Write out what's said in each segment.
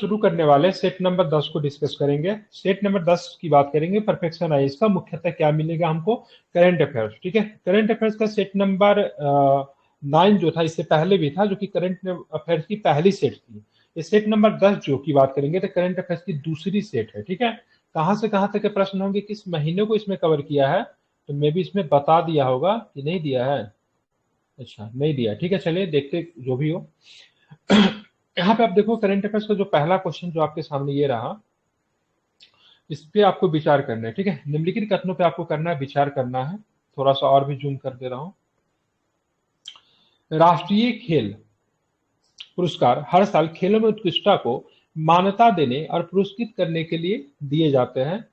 शुरू करने वाले सेट नंबर 10 को डिस्कस करेंगे। सेट नंबर 10 की बात करेंगे, परफेक्शन आई। इसका मुख्यतः क्या मिलेगा हमको? Current affairs. ठीक है, करंट अफेयर्स का सेट नंबर 9 जो था इससे पहले भी था, जो कि करंट अफेयर्स की पहली सेट थी। ये सेट नंबर 10 जो की बात करेंगे तो करंट अफेयर्स की दूसरी सेट है। ठीक है, कहां से कहां तक के प्रश्न होंगे, किस महीने को इसमें कवर किया है, तो मे भी इसमें बता दिया होगा कि नहीं दिया है। अच्छा, नहीं दिया। ठीक है, चलिए देखते जो भी हो। यहाँ पे आप देखो करंट अफेयर्स का जो पहला क्वेश्चन जो आपके सामने ये रहा, इस पे आपको विचार करना है। ठीक है, निम्नलिखित कथनों पे आपको करना है, विचार करना है। थोड़ा सा और भी जूम कर दे रहा हूं। राष्ट्रीय खेल पुरस्कार हर साल खेलों में उत्कृष्टता को मान्यता देने और पुरस्कृत करने के लिए दिए जाते हैं।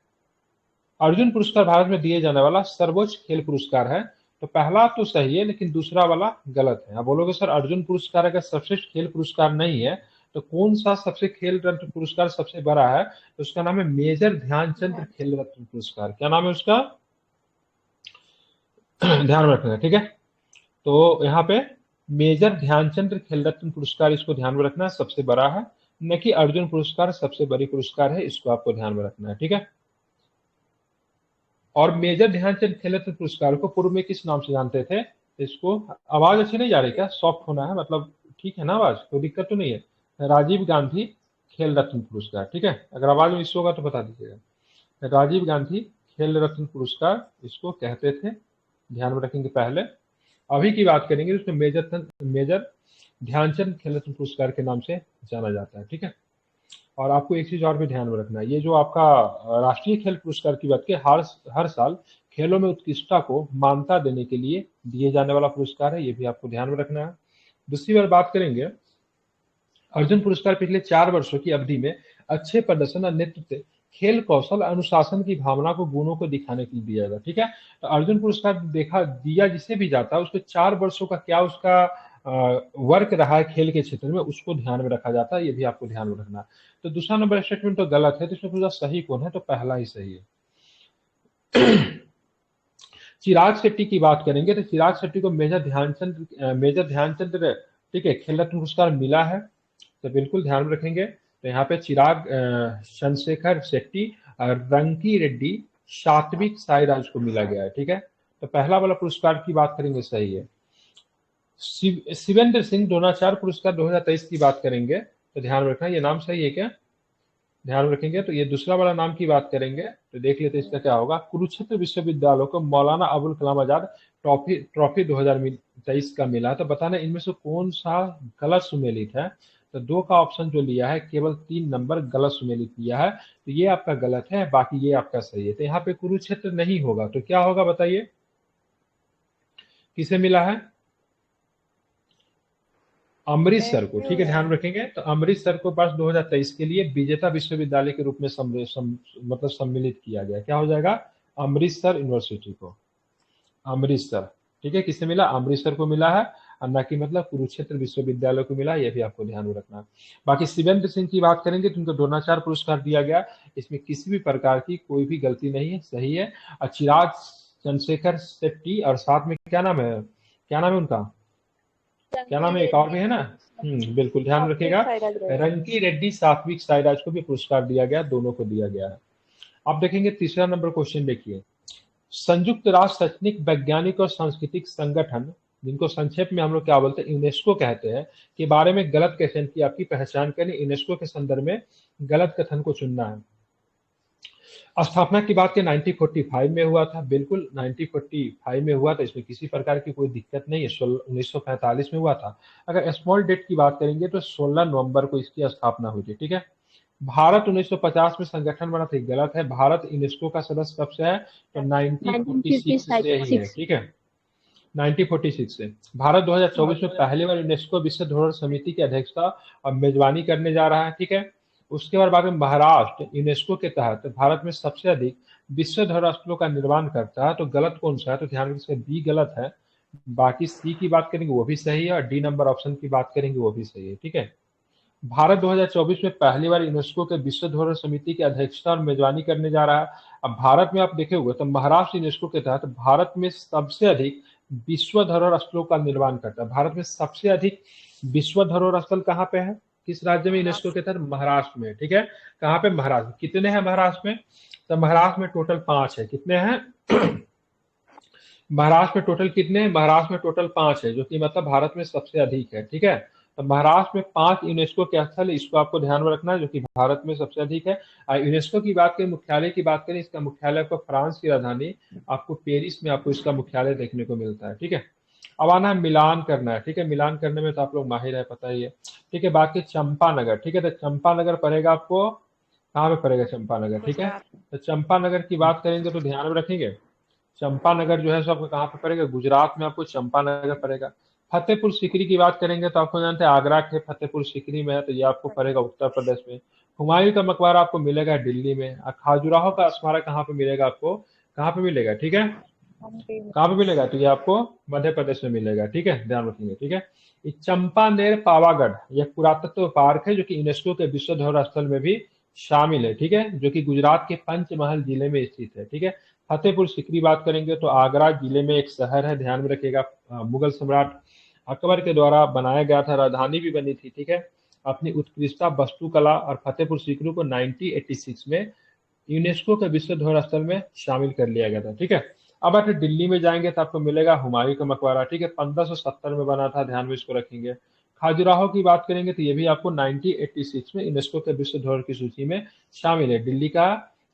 अर्जुन पुरस्कार भारत में दिए जाने वाला सर्वोच्च खेल पुरस्कार है। तो पहला तो सही है, लेकिन दूसरा वाला गलत है। आप बोलोगे सर अर्जुन पुरस्कार अगर सर्वश्रेष्ठ खेल पुरस्कार नहीं है तो कौन सा सबसे खेल रत्न पुरस्कार सबसे बड़ा है? तो उसका नाम है मेजर ध्यानचंद खेल रत्न पुरस्कार। क्या नाम है उसका? ध्यान में रखना है। ठीक है, तो यहाँ पे मेजर ध्यानचंद खेल रत्न पुरस्कार, इसको ध्यान में रखना है, सबसे बड़ा है। न कि अर्जुन पुरस्कार सबसे बड़ी पुरस्कार है, इसको आपको ध्यान में रखना है। ठीक है, और मेजर ध्यानचंद खेल रत्न पुरस्कार को पूर्व में किस नाम से जानते थे? इसको, आवाज अच्छी नहीं जा रही क्या? सॉफ्ट होना है, मतलब ठीक है ना आवाज, कोई दिक्कत तो नहीं है? राजीव गांधी खेल रत्न पुरस्कार। ठीक है, अगर आवाज में इश्यू होगा तो बता दीजिएगा। राजीव गांधी खेल रत्न पुरस्कार इसको कहते थे, ध्यान में रखेंगे। पहले अभी की बात करेंगे उसमें मेजर ध्यानचंद खेल रत्न पुरस्कार के नाम से जाना जाता है। ठीक है, और आपको एक चीज और भी ध्यान में रखना है, ये जो आपका राष्ट्रीय खेल पुरस्कार की बात की, हर साल खेलों में उत्कृष्टता को मान्यता देने के लिए दिए जाने वाला पुरस्कार है, ये भी आपको ध्यान में रखना है। दूसरी बार बात करेंगे, अर्जुन पुरस्कार पिछले 4 वर्षों की अवधि में अच्छे प्रदर्शन और नेतृत्व, खेल कौशल, अनुशासन की भावना को, गुणों को दिखाने के लिए दिया जाता है। ठीक है, तो अर्जुन पुरस्कार देखा दिया जिसे भी जाता है उसको 4 वर्षों का क्या उसका वर्क रहा है खेल के क्षेत्र में, उसको ध्यान में रखा जाता है, ये भी आपको ध्यान में रखना है। तो दूसरा नंबर स्टेटमेंट तो गलत है, तो इसमें पूरा सही कौन है? तो पहला ही सही है। चिराग शेट्टी की बात करेंगे तो चिराग शेट्टी को मेजर ध्यानचंद ठीक है खेल रत्न पुरस्कार मिला है, तो बिल्कुल ध्यान में रखेंगे। तो यहाँ पे चिराग चंद्रशेखर शेट्टी और रंकी रेड्डी सात्विक साईराज को मिला गया है। ठीक है, तो पहला वाला पुरस्कार की बात करेंगे सही है। शिवेंद्र सिंह द्रोणाचार्य पुरस्कार 2023 की बात करेंगे तो ध्यान रखना, ये नाम सही है क्या? ध्यान रखेंगे। तो ये दूसरा वाला नाम की बात करेंगे तो देख लेते इसका क्या होगा। कुरुक्षेत्र विश्वविद्यालय को मौलाना अबुल कलाम आजाद ट्रॉफी 2023 का मिला। तो बताना इनमें से कौन सा गलत सुमेलित है? तो 2 का ऑप्शन जो लिया है, केवल 3 नंबर गलत सुमेलित लिया है, तो ये आपका गलत है, बाकी ये आपका सही है। तो यहाँ पे कुरुक्षेत्र नहीं होगा, तो क्या होगा बताइए, किसे मिला है? अमृतसर को। ठीक है, ध्यान रखेंगे। तो अमृतसर को वर्ष 2023 के लिए विजेता विश्वविद्यालय के रूप में मतलब सम्मिलित किया गया। क्या हो जाएगा? अमृतसर यूनिवर्सिटी को, अमृतसर। ठीक है, किसे मिला? अमृतसर को मिला है, और न कि मतलब कुरुक्षेत्र विश्वविद्यालय को मिला, यह भी आपको ध्यान में रखना है। बाकी शिवेंद्र सिंह की बात करेंगे तो उनको द्रोणाचार्य पुरस्कार दिया गया, इसमें किसी भी प्रकार की कोई भी गलती नहीं है, सही है। और चिराग चंद्रशेखर शेट्टी, और साथ में क्या नाम है, क्या नाम है उनका, क्या नाम है, एक और भी है ना, बिल्कुल ध्यान रखेगा, रंकी रेड्डी सात्विक साईराज को भी पुरस्कार दिया गया, दोनों को दिया गया है। अब देखेंगे तीसरा नंबर क्वेश्चन, देखिए संयुक्त राष्ट्र शैक्षणिक वैज्ञानिक और सांस्कृतिक संगठन, जिनको संक्षेप में हम लोग क्या बोलते हैं, यूनेस्को कहते हैं, के बारे में गलत कथन की आपकी पहचान करनी, यूनेस्को के संदर्भ में गलत कथन को चुनना है। स्थापना की बात की 1945 में हुआ था, बिल्कुल 1945 में हुआ था, इसमें किसी प्रकार की कोई दिक्कत नहीं है। 1945 में हुआ था। अगर स्मॉल डेट की बात करेंगे तो 16 नवंबर को इसकी स्थापना हुई थी। ठीक है, भारत 1950 में संगठन बना था, गलत है। भारत यूनेस्को का सदस्य कब से है? तो 1946 से ही है। ठीक है, 1946 से। भारत 2024 में पहली बार यूनेस्को विश्व धरोहर समिति की अध्यक्षता और मेजबानी करने जा रहा है। ठीक है, उसके बाद में महाराष्ट्र यूनेस्को के तहत भारत में सबसे अधिक विश्व धरोहर स्थलों का निर्माण करता है। तो गलत कौन सा है? तो ध्यान रखिए, बी गलत है। बाकी सी की बात करेंगे वो भी सही है, और डी नंबर ऑप्शन की बात करेंगे वो भी सही है। ठीक है, भारत 2024 में पहली बार यूनेस्को के विश्व धरोहर समिति की अध्यक्षता और मेजबानी करने जा रहा है। अब भारत में आप देखे हुए तो महाराष्ट्र यूनेस्को के तहत भारत में सबसे अधिक विश्व धरोहर स्थलों का निर्माण करता है। भारत में सबसे अधिक विश्व धरोहर स्थल कहाँ पे है? किस राज्य में यूनेस्को के तहत? महाराष्ट्र में, ठीक है। कहाँ पे? महाराष्ट्र। कितने हैं महाराष्ट्र में? तो महाराष्ट्र में टोटल 5 है। कितने हैं? महाराष्ट्र में टोटल कितने हैं? महाराष्ट्र में टोटल 5 है, जो कि मतलब भारत में सबसे अधिक है, ठीक है। तो महाराष्ट्र में 5 यूनेस्को के स्थल, इसको आपको ध्यान में रखना है, जो कि भारत में सबसे अधिक है। यूनेस्को की बात करें, मुख्यालय की बात करें, इसका मुख्यालय आपको फ्रांस की राजधानी आपको पेरिस में आपको इसका मुख्यालय देखने को मिलता है, ठीक है। अब आना है मिलान करना है, ठीक है। मिलान करने में तो आप लोग माहिर है, पता ही है, ठीक है। बाकी चंपानगर, ठीक है। तो चंपानगर पड़ेगा आपको, कहाँ पे पड़ेगा चंपानगर, ठीक है। तो चंपानगर की बात करेंगे तो ध्यान में रखेंगे, चंपानगर जो है सो आपको कहाँ पे पड़ेगा? गुजरात में आपको चंपानगर पड़ेगा। फतेहपुर सीकरी की बात करेंगे तो आपको जानते हैं आगरा के फतेहपुर सीकरी में है, तो ये आपको पड़ेगा उत्तर प्रदेश में। हुमायूं का मकबरा आपको मिलेगा दिल्ली में। खाजुराहो का स्मारक कहाँ पे मिलेगा आपको? कहाँ पे मिलेगा, ठीक है। कहाँ पे मिलेगा? तो ये आपको मध्य प्रदेश में मिलेगा, ठीक है, ध्यान रखेंगे, ठीक है। ये चंपानेर पावागढ़ यह पुरातत्व पार्क है, जो कि यूनेस्को के विश्व धरोहर स्थल में भी शामिल है, ठीक है, जो कि गुजरात के पंचमहल जिले में स्थित है, ठीक है। फतेहपुर सीकरी बात करेंगे तो आगरा जिले में एक शहर है, ध्यान में रखिएगा। मुगल सम्राट अकबर के द्वारा बनाया गया था, राजधानी भी बनी थी, ठीक है। अपनी उत्कृष्टता वास्तुकला और फतेहपुर सीकरी को 1986 में यूनेस्को के विश्व धरोहर स्थल में शामिल कर लिया गया था, ठीक है। अब आप दिल्ली में जाएंगे तो आपको मिलेगा हुमायूं का मकबरा, ठीक है, 1570 में बना था, ध्यान में इसको रखेंगे। खाजुराहो की बात करेंगे तो ये भी आपको 1986 में यूनेस्को के विश्व धरोहर की सूची में शामिल है।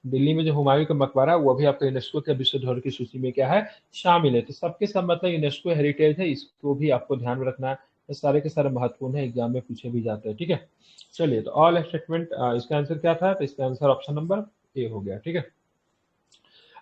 दिल्ली में जो हुमायूं का मकबरा है वो भी आपका यूनेस्को के विश्व धरोहर की सूची में क्या है? शामिल है। तो सबके सब मतलब यूनेस्को हेरिटेज है, इसको भी आपको ध्यान में रखना है। ये सारे के सारे महत्वपूर्ण है, एग्जाम में पूछे भी जाते हैं, ठीक है। चलिए, तो ऑल स्टेटमेंट, इसका आंसर क्या था? तो इसका आंसर ऑप्शन नंबर ए हो गया, ठीक है।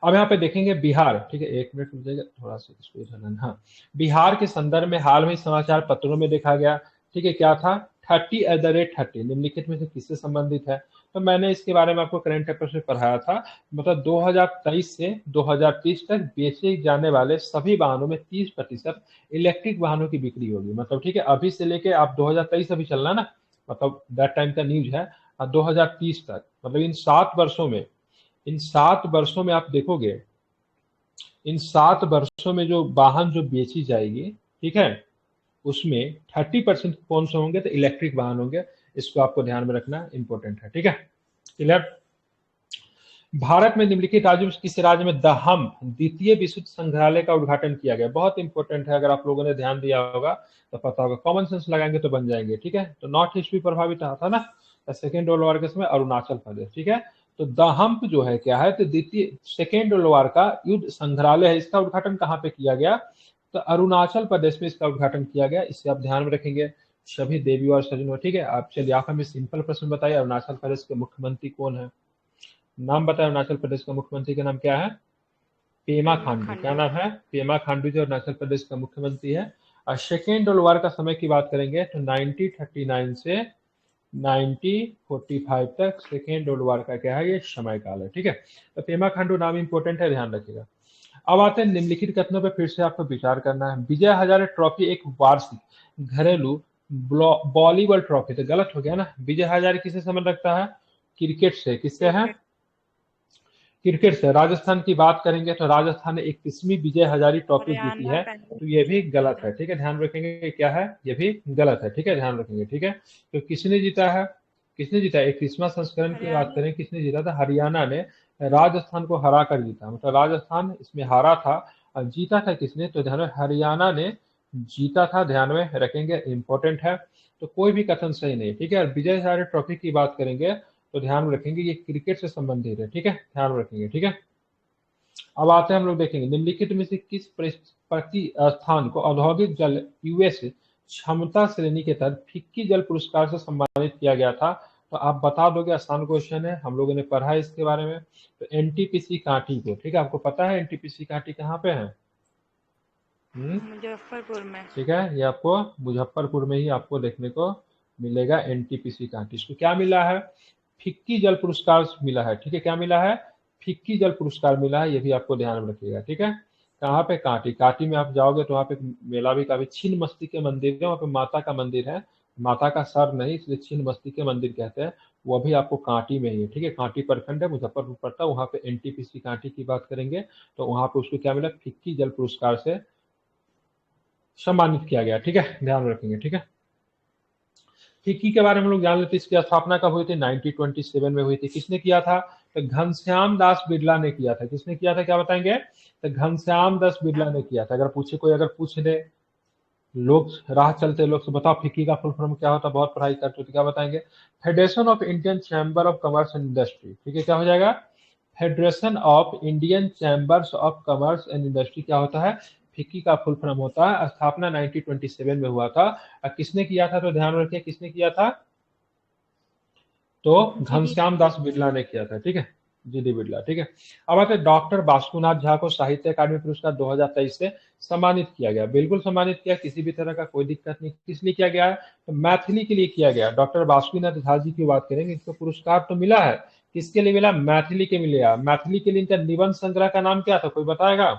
अब यहाँ पे देखेंगे बिहार, ठीक है, 1 मिनट रुक जाइएगा, थोड़ा सा इसको इधर लाना। हाँ, बिहार के संदर्भ में हाल में समाचार पत्रों में देखा गया, ठीक है, क्या था? 30@30 निम्नलिखित में से किससे संबंधित है? तो मैंने इसके बारे में आपको करंट अफेयर्स में पढ़ाया था। मतलब 2023 से 2030 तक बेचे जाने वाले सभी वाहनों में 30% इलेक्ट्रिक वाहनों की बिक्री होगी। मतलब ठीक है, अभी से लेके आप 2023 अभी चलना ना, मतलब दैट टाइम का न्यूज है, 2030 तक, मतलब इन 7 वर्षों में आप देखोगे, इन 7 वर्षों में जो वाहन जो बेची जाएगी, ठीक है, उसमें 30% कौन से होंगे? तो इलेक्ट्रिक वाहन होंगे। इसको आपको ध्यान में रखना इंपॉर्टेंट है, ठीक है, क्लियर। भारत में निम्नलिखित राज्यों में किस राज्य में द हम द्वितीय विश्व संग्रहालय का उद्घाटन किया गया? बहुत इंपॉर्टेंट है, अगर आप लोगों ने ध्यान दिया होगा तो पता होगा, कॉमन सेंस लगाएंगे तो बन जाएंगे, ठीक है। तो नॉर्थ ईस्ट भी प्रभावित था ना सेकेंड वर्ल्ड वॉर के समय, अरुणाचल प्रदेश, ठीक है। तो द हम्प जो है क्या है? तो द्वितीय सेकेंड वर्ल्ड वॉर का युद्ध संग्रहालय है, इसका उद्घाटन कहाँ पे किया गया? तो अरुणाचल प्रदेश में इसका उद्घाटन किया गया। इससे आप ध्यान में रखेंगे सभी देवी और सजनों, ठीक है। आप चलिए, आप हमें सिंपल प्रश्न बताइए, अरुणाचल प्रदेश के मुख्यमंत्री कौन है? नाम बताए, अरुणाचल प्रदेश का मुख्यमंत्री का नाम क्या है? पेमा खांडू। क्या नाम है? पेमा खांडू जो अरुणाचल प्रदेश का मुख्यमंत्री है। और सेकेंड वर्ल्ड वॉर का समय की बात करेंगे तो 1939 से 1945 तक सेकेंड वर्ल्ड वॉर का क्या है? ये समय काल है, ठीक है। तो पेमा खांडू नाम इंपॉर्टेंट है, ध्यान रखिएगा। अब आते हैं निम्नलिखित कथनों पर फिर से आपको विचार करना है। विजय हजारे ट्रॉफी एक वार्षिक घरेलू वॉलीबॉल ट्रॉफी, तो गलत हो गया ना। विजय हजारे किससे संबंध रखता है? क्रिकेट से। किससे है? क्रिकेट से। राजस्थान की बात करेंगे तो राजस्थान ने 21वीं विजय हजारे ट्रॉफी जीती है, तो ये भी गलत है, ठीक है, ध्यान रखेंगे। क्या है? ये भी गलत है, ठीक है, ध्यान रखेंगे, ठीक है। तो किसने जीता है? किसने जीता? 21वां संस्करण की बात करें, किसने जीता था? हरियाणा ने राजस्थान को हरा कर जीता, मतलब राजस्थान इसमें हारा था और जीता था किसने? तो ध्यान में हरियाणा ने जीता था, ध्यान में रखेंगे, इंपॉर्टेंट है। तो कोई भी कथन सही नहीं, ठीक है। विजय हजारे ट्रॉफी की बात करेंगे तो ध्यान में रखेंगे ये क्रिकेट से संबंधित है, ठीक है, ध्यान रखेंगे, ठीक है। अब आते हैं हम लोग देखेंगे निम्नलिखित में से किस प्रतिष्ठान को औद्योगिक जल यूएस क्षमता श्रेणी के तहत फिक्की जल पुरस्कार से सम्मानित किया गया था? तो आप बता दोगे, आसान क्वेश्चन है, हम लोगों ने पढ़ा है इसके बारे में। तो एनटीपीसी कांटी को, ठीक है, आपको पता है एनटीपीसी कांटी कहाँ पे है? मुजफ्फरपुर में, ठीक है, ये आपको मुजफ्फरपुर में ही आपको देखने को मिलेगा एनटीपीसी कांटी। इसको क्या मिला है? फिक्की जल पुरस्कार मिला है, ठीक है। क्या मिला है? फिक्की जल पुरस्कार मिला है, ये भी आपको ध्यान में रखिएगा, ठीक है। कहाँ पे? कांटी। कांटी में आप जाओगे तो वहाँ पे मेला भी काफी, छिन्न मस्ती के मंदिर है वहाँ पे, माता का मंदिर है, माता का सर नहीं, इसलिए छिन्न मस्ती के मंदिर कहते हैं। वो भी आपको कांटी में ही है, ठीक है। कांटी प्रखंड है, मुजफ्फरपुर पड़ता है, वहाँ पे एनटीपीसी कांटी की बात करेंगे तो वहाँ पे उसको क्या मिला? फिक्की जल पुरस्कार से सम्मानित किया गया, ठीक है, ध्यान रखेंगे, ठीक है। फिक्की के बारे में हम लोग जान लेते हैं। इसकी स्थापना कब हुई थी? 1927 में हुई थी। किसने किया था? तो घनश्याम दास बिरला ने किया था। किसने किया था, क्या बताएंगे? तो घनश्याम दास बिरला ने किया था। अगर पूछे कोई, अगर पूछ दे, लोग राह चलते लोग से बताओ फिक्की का फुल फॉर्म क्या होता है, बहुत पढ़ाई करते हो तो क्या बताएंगे? Federation of Indian chamber of commerce and industry. ठीक है, क्या हो जाएगा? Federation of Indian chambers of commerce and industry क्या होता है? फिक्की का फुल फॉर्म होता है। स्थापना 1927 में हुआ था। किसने किया था? तो ध्यान रखिए किसने किया था? तो घनश्याम दास बिरला ने किया था। ठीक है, जीडी बिरला। ठीक है, अब आते हैं डॉक्टर बासुनाथ झा को साहित्य अकादमी पुरस्कार 2023 से सम्मानित किया गया। बिल्कुल सम्मानित किया, किसी भी तरह का कोई दिक्कत नहीं। किस लिए किया गया है? तो मैथिली के लिए किया गया। डॉक्टर बासुनाथ झा जी की बात करेंगे, इसको पुरस्कार तो मिला है। किसके लिए मिला? मैथिली के मिला। मैथिली के लिए इनका निबंध संग्रह का नाम क्या था, कोई बताएगा?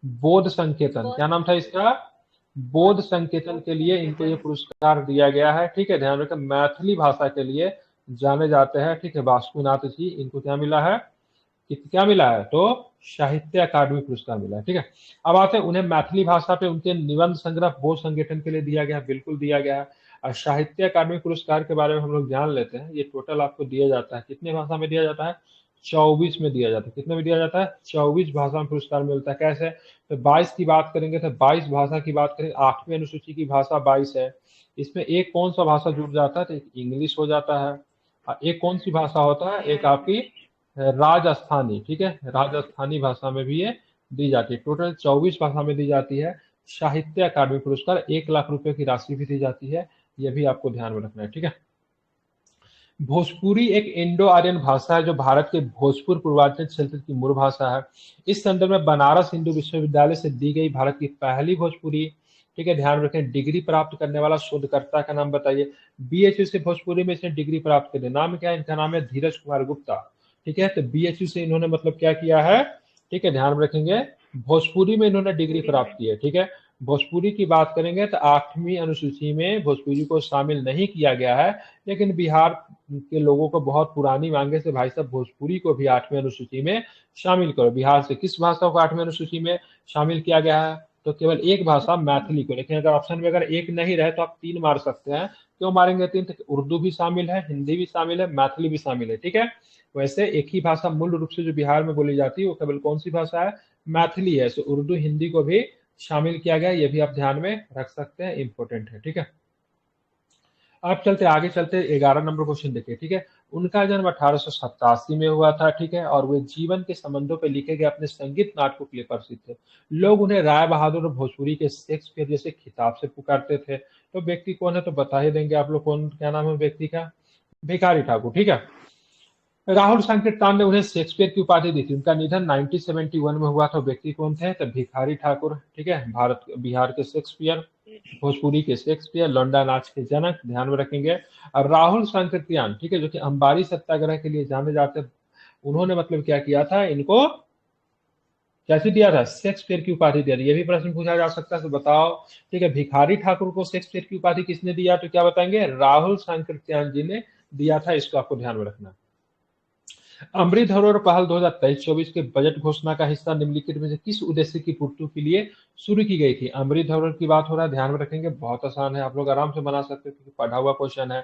बोध संकेतन। क्या नाम था इसका? बोध संकेतन के लिए इनको ये पुरस्कार दिया गया है। ठीक है, ध्यान रखें, मैथिली भाषा के लिए जाने जाते हैं। ठीक है, बासुनाथ जी, इनको क्या मिला है? क्या मिला है? तो साहित्य अकादमी पुरस्कार मिला है। ठीक है, अब आते हैं उन्हें मैथिली भाषा पे उनके निबंध संग्रह बोध संगठन के लिए दिया गया है। बिल्कुल दिया गया है। और साहित्य अकादमी पुरस्कार के बारे में हम लोग जान लेते हैं। ये टोटल आपको दिया जाता है, कितने भाषा में दिया जाता है? 24 में दिया जाता है। कितने में दिया जाता है? 24 भाषा में पुरस्कार मिलता है। कैसे? तो 22 की बात करेंगे तो 22 भाषा की बात करेंगे। 8वीं अनुसूची की भाषा 22 है। इसमें एक कौन सा भाषा जुड़ जाता है? तो एक इंग्लिश हो जाता है। और एक कौन सी भाषा होता है? एक आपकी राजस्थानी। ठीक है, राजस्थानी भाषा में भी ये दी जाती है। टोटल 24 भाषा में दी जाती है। साहित्य अकादमी पुरस्कार 1 लाख रुपए की राशि भी दी जाती है। यह भी आपको ध्यान में रखना है। ठीक है, भोजपुरी एक इंडो आर्यन भाषा है जो भारत के भोजपुर पूर्वांचल क्षेत्र की मूल भाषा है। इस संदर्भ में बनारस हिंदू विश्वविद्यालय से दी गई भारत की पहली भोजपुरी, ठीक है ध्यान रखें, डिग्री प्राप्त करने वाला शोधकर्ता का नाम बताइए। बीएचयू से भोजपुरी में इसने डिग्री प्राप्त कर ली। नाम क्या है इनका? नाम है धीरज कुमार गुप्ता। ठीक है, तो बीएचयू से इन्होंने मतलब क्या किया है? ठीक है, ध्यान रखेंगे, भोजपुरी में इन्होंने डिग्री प्राप्त की है। ठीक है, भोजपुरी की बात करेंगे तो 8वीं अनुसूची में भोजपुरी को शामिल नहीं किया गया है, लेकिन बिहार के लोगों को बहुत पुरानी मांगे से भाई साहब भोजपुरी को भी 8वीं अनुसूची में शामिल करो। बिहार से किस भाषा को 8वीं अनुसूची में शामिल किया गया है? तो केवल एक भाषा मैथिली को। लेकिन अगर ऑप्शन में अगर एक नहीं रहे तो आप 3 मार सकते हैं। क्यों मारेंगे 3? तो उर्दू भी शामिल है, हिंदी भी शामिल है, मैथिली भी शामिल है। ठीक है, वैसे एक ही भाषा मूल रूप से जो बिहार में बोली जाती है वो केवल कौन सी भाषा है? मैथिली है। तो उर्दू हिंदी को भी शामिल किया गया, ये भी आप ध्यान में रख सकते हैं, इंपॉर्टेंट है। ठीक है, अब चलते आगे चलते 11 नंबर क्वेश्चन देखिए। ठीक है, उनका जन्म 1887 में हुआ था। ठीक है, और वे जीवन के संबंधों पर लिखे गए अपने संगीत नाटकों के लिए प्रसिद्ध थे। लोग उन्हें राय बहादुर और भोजपुरी के शेक्सपियर जैसे खिताब से पुकारते थे। तो व्यक्ति कौन है? तो बता ही देंगे आप लोग, कौन, क्या नाम है व्यक्ति का? भिखारी ठाकुर। ठीक है, राहुल सांकृत्यान ने उन्हें शेक्सपियर की उपाधि दी थी। उनका निधन 1971 में हुआ था। व्यक्ति कौन थे? तो भिखारी ठाकुर। ठीक है, भारत बिहार के शेक्सपियर, भोजपुरी के शेक्सपियर, लौंडा नाच के जनक, ध्यान में रखेंगे। और राहुल सांकृत्यान, ठीक है, जो कि अंबारी सत्याग्रह के लिए जाने जाते, उन्होंने मतलब क्या किया था? इनको कैसे दिया था? शेक्सपियर की उपाधि दिया था। ये भी प्रश्न पूछा जा सकता है, तो बताओ। ठीक है, भिखारी ठाकुर को शेक्सपियर की उपाधि किसने दिया? तो क्या बताएंगे? राहुल सांकृत्यान जी ने दिया था। इसको आपको ध्यान में रखना। अमृत धरोहर पहल 2023-24 के बजट घोषणा का हिस्सा निम्नलिखित में से किस उद्देश्य की पूर्ति के लिए शुरू की गई थी? अमृत धरोहर की बात हो रहा है, ध्यान में रखेंगे, बहुत आसान है, आप लोग आराम से बना सकते हैं क्योंकि पढ़ा हुआ क्वेश्चन है।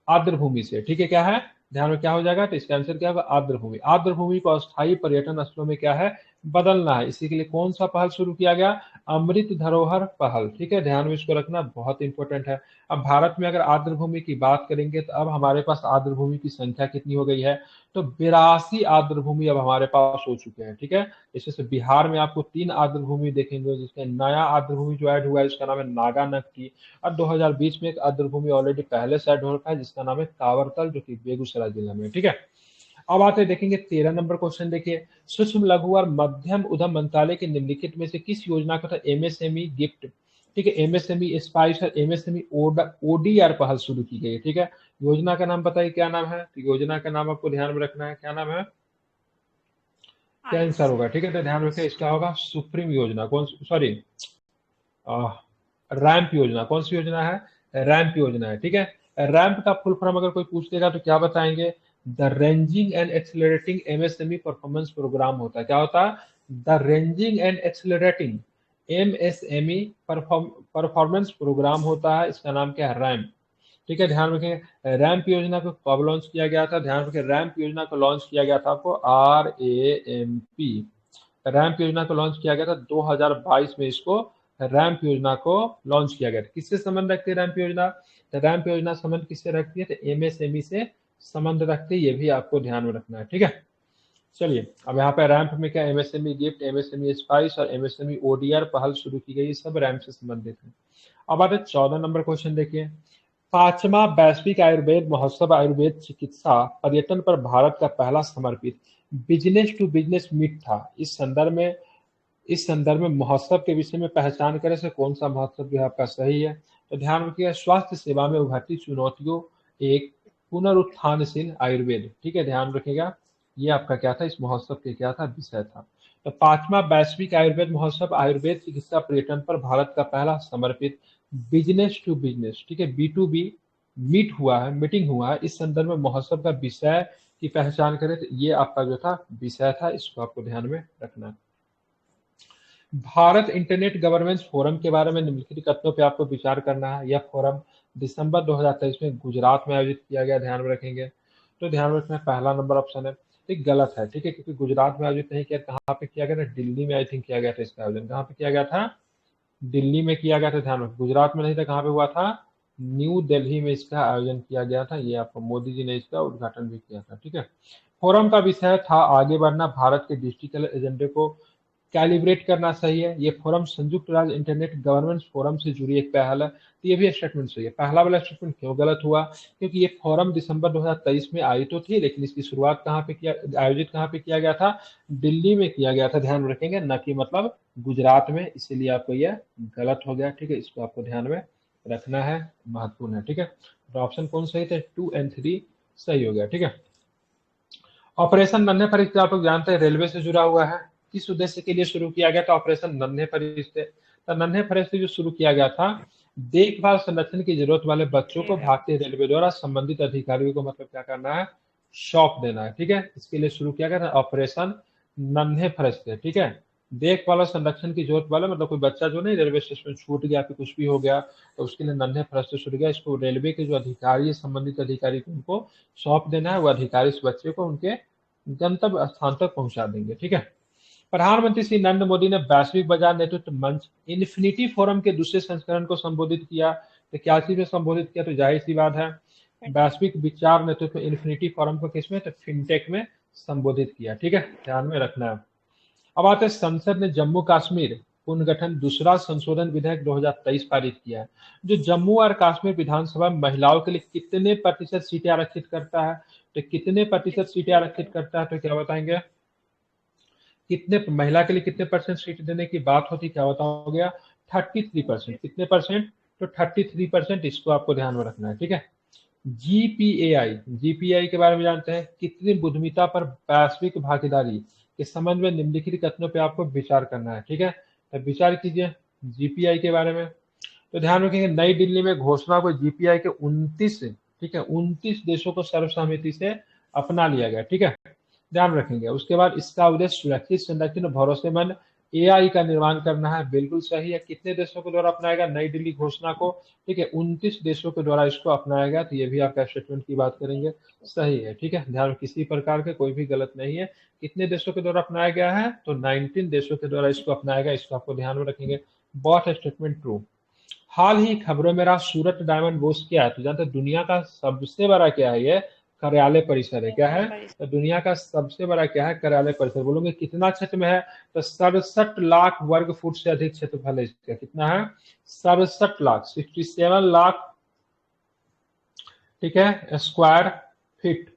आर्द्र भूमि से। ठीक है, क्या है? ध्यान में क्या हो जाएगा? तो इसका आंसर क्या होगा? आर्द्र भूमि। आर्द्र भूमि को अस्थायी पर्यटन स्थलों में क्या है? बदलना है। इसी के लिए कौन सा पहल शुरू किया गया? अमृत धरोहर पहल। ठीक है, ध्यान में इसको रखना, बहुत इंपॉर्टेंट है। अब भारत में अगर आर्द्र भूमि की बात करेंगे तो अब हमारे पास आर्द्र भूमि की संख्या कितनी हो गई है? तो 82 आर्द्र भूमि अब हमारे पास हो चुके हैं। ठीक है, इसमें बिहार में आपको 3 आर्द्र भूमि देखेंगे, जिसमें नया आर्द्र भूमि जो ऐड हुआ है इसका नाम है नागा नक्की। और 2020 में एक आर्द्र भूमि ऑलरेडी पहले से ऐड हो रखा है जिसका नाम है कावरतल, जो कि बेगूसराय जिला में। ठीक है, अब आते हैं देखेंगे 13 नंबर क्वेश्चन। देखिए, सूक्ष्म लघु और मध्यम उद्यम मंत्रालय के निम्नलिखित में से किस योजना को था एमएसएमई गिफ्ट? ठीक है, एमएसएमई स्पाइस और एमएसएमई ओडीआर पहल शुरू की गई है। ठीक है, योजना का नाम बताइए, क्या नाम है? तो योजना का नाम आपको ध्यान में रखना है, क्या नाम है? क्या आंसर होगा? ठीक है, तो ध्यान रखें, इसका होगा सुप्रीम योजना। कौन, सॉरी, रैंप योजना। कौन सी योजना है? रैंप योजना है। ठीक है, रैंप का फुल फॉर्म अगर कोई पूछ देगा तो क्या बताएंगे? The raising and accelerating MSME performance programme होता है। क्या होता है? The raising and accelerating MSME performance programme होता है। इसका नाम क्या है? रैंप। ठीक है, ध्यान रखें। रैंप योजना को कब लॉन्च किया गया था? ध्यान रखें, रैंप योजना को लॉन्च किया गया था आपको RAMP, रैंप योजना को लॉन्च किया गया था 2022 में। इसको रैंप योजना को लॉन्च किया गया था। किससे संबंध रखती है रैंप योजना? तो रैंप योजना संबंध किससे रखती है? तो MSME से संबंध रखती है, ये भी आपको ध्यान में रखना है। ठीक है, चलिए अब यहाँ पे रैंप में क्या, MSME गिफ्ट, MSME स्पाइस और MSME ODR पहल शुरू की गई, सब रैंप से संबंधित है। अब आते 14 नंबर क्वेश्चन देखिए। 5वां वैश्विक आयुर्वेद महोत्सव आयुर्वेद चिकित्सा पर्यटन पर भारत का पहला समर्पित बिजनेस टू बिजनेस मीट था। इस संदर्भ में महोत्सव के विषय में पहचान करें से कौन सा महोत्सव जो है आपका सही है? तो ध्यान रखिएगा, स्वास्थ्य सेवा में उभरती चुनौतियों एक पुनरुत्थानशील आयुर्वेद। ठीक है, ध्यान रखिएगा, ये आपका क्या था, इस महोत्सव के क्या था, विषय था। तो 5वां वैश्विक आयुर्वेद महोत्सव आयुर्वेद चिकित्सा पर्यटन पर भारत का पहला समर्पित बिजनेस टू बिजनेस, ठीक है, B2B मीट हुआ है, मीटिंग हुआ है। इस संदर्भ में महोत्सव का विषय की पहचान करें तो ये आपका जो था विषय था, इसको आपको ध्यान में रखना है। भारत इंटरनेट गवर्नेंस फोरम के बारे में निम्नलिखित कथनों पे आपको विचार करना है। यह फोरम दिसंबर 2023 में गुजरात में आयोजित किया गया, ध्यान में रखेंगे। तो ध्यान में रखना, पहला नंबर ऑप्शन है, ठीक, गलत है। ठीक है, क्योंकि गुजरात में आयोजित नहीं किया, कहाँ पे किया गया था? दिल्ली में आई थिंक किया गया था इसका आयोजन। कहाँ पे किया गया था? दिल्ली में किया गया था, ध्यान रखें, गुजरात में नहीं था। कहाँ पे हुआ था? न्यू दिल्ली में इसका आयोजन किया गया था। ये आपको मोदी जी ने इसका उद्घाटन भी किया था। ठीक है, फोरम का विषय था आगे बढ़ना, भारत के डिजिटल एजेंडे को कैलिब्रेट करना सही है। ये फोरम संयुक्त राज्य इंटरनेट गवर्नेंस फोरम से जुड़ी एक पहल है, तो ये भी स्टेटमेंट सही है। पहला वाला स्टेटमेंट क्यों गलत हुआ? क्योंकि ये फोरम दिसंबर 2023 में आई तो थी, लेकिन इसकी शुरुआत कहाँ पे किया, आयोजित कहाँ पे किया गया था? दिल्ली में किया गया था, ध्यान रखेंगे, न कि मतलब गुजरात में, इसीलिए आपको यह गलत हो गया। ठीक है, इसको आपको ध्यान में रखना है, महत्वपूर्ण है। ठीक है, तो ऑप्शन कौन सही थे? 2 और 3 सही हो गया। ठीक है, ऑपरेशन नन्हे फरिश्ते आप लोग जानते हैं रेलवे से जुड़ा हुआ है। किस उद्देश्य के लिए शुरू किया गया था ऑपरेशन नन्हे फरिश्ते? तो नन्हे फरिश्ते जो शुरू किया गया था, देखभाल संरक्षण की जरूरत वाले बच्चों को भारतीय रेलवे द्वारा संबंधित अधिकारियों को मतलब क्या करना है? सौंप देना है। ठीक है, इसके लिए शुरू किया गया था ऑपरेशन नन्हे फरिश्ते। ठीक है, देखभाल और संरक्षण की जरूरत वाले मतलब कोई बच्चा जो नहीं रेलवे स्टेशन में छूट गया, फिर कुछ भी हो गया, तो उसके लिए नन्हे फरिश्ते शुरू किया। इसको रेलवे के जो अधिकारी है, संबंधित अधिकारी को उनको सौंप देना है, वो अधिकारी इस बच्चे को उनके गंतव्य स्थान तक पहुंचा देंगे। ठीक है, प्रधानमंत्री श्री नरेंद्र मोदी ने वैश्विक बाजार नेतृत्व मंच इन्फिनिटी फोरम के दूसरे संस्करण को संबोधित किया। तो क्या चीज में संबोधित किया? तो जाहिर सी बात है, वैश्विक विचार नेतृत्व इन्फिनिटी फोरम को किसमें? तो फिनटेक में संबोधित किया। ठीक है, ध्यान में रखना है। अब आते हैं, संसद ने जम्मू कश्मीर पुनर्गठन दूसरा संशोधन विधेयक 2023 पारित किया है। जो जम्मू और कश्मीर विधानसभा महिलाओं के लिए कितने प्रतिशत सीटें आरक्षित करता है? तो कितने प्रतिशत सीटें आरक्षित करता है? तो क्या बताएंगे? कितने महिला के लिए कितने परसेंट सीट देने की बात होती, क्या बताओगे? 33%। कितने परसेंट? तो 33%, इसको आपको ध्यान में रखना है। ठीक है, जीपीआई के बारे में जानते हैं, कृत्रिम बुद्धिमत्ता पर वैश्विक भागीदारी के संबंध में निम्नलिखित कथनों पे आपको विचार करना है। ठीक है, तो विचार कीजिए जीपीआई के बारे में। तो ध्यान रखेंगे, नई दिल्ली में घोषणा को जीपीआई के 29, ठीक है, 29 देशों को सर्वसम्मति से अपना लिया गया। ठीक है, ध्यान रखेंगे। उसके बाद इसका उद्देश्य सुरक्षित, संरक्षित और भरोसेमंद एआई का निर्माण करना है। बिल्कुल सही है। कितने देशों के द्वारा अपनाएगा नई दिल्ली घोषणा को? ठीक है, 29 देशों के द्वारा इसको अपनाया गया। तो ये भी आपका स्टेटमेंट की बात करेंगे, सही है। ठीक है, ध्यान, किसी प्रकार के कोई भी गलत नहीं है। कितने देशों के द्वारा अपनाया गया है? तो 19 देशों के द्वारा इसको अपनाया गया, इसको आपको ध्यान में रखेंगे। बहुत स्टेटमेंट ट्रू। हाल ही खबरों में रहा सूरत डायमंड बोर्स क्या है? तो जानते हैं दुनिया का सबसे बड़ा क्या है? ये कार्यालय परिसर है। क्या है? तो दुनिया का सबसे बड़ा क्या है? कार्यालय परिसर। बोलोगे कितना क्षेत्र में है? तो 67 लाख वर्ग फुट से अधिक क्षेत्रफल है इसका। कितना है? 67 लाख, 67 लाख, ठीक है, स्क्वायर फीट।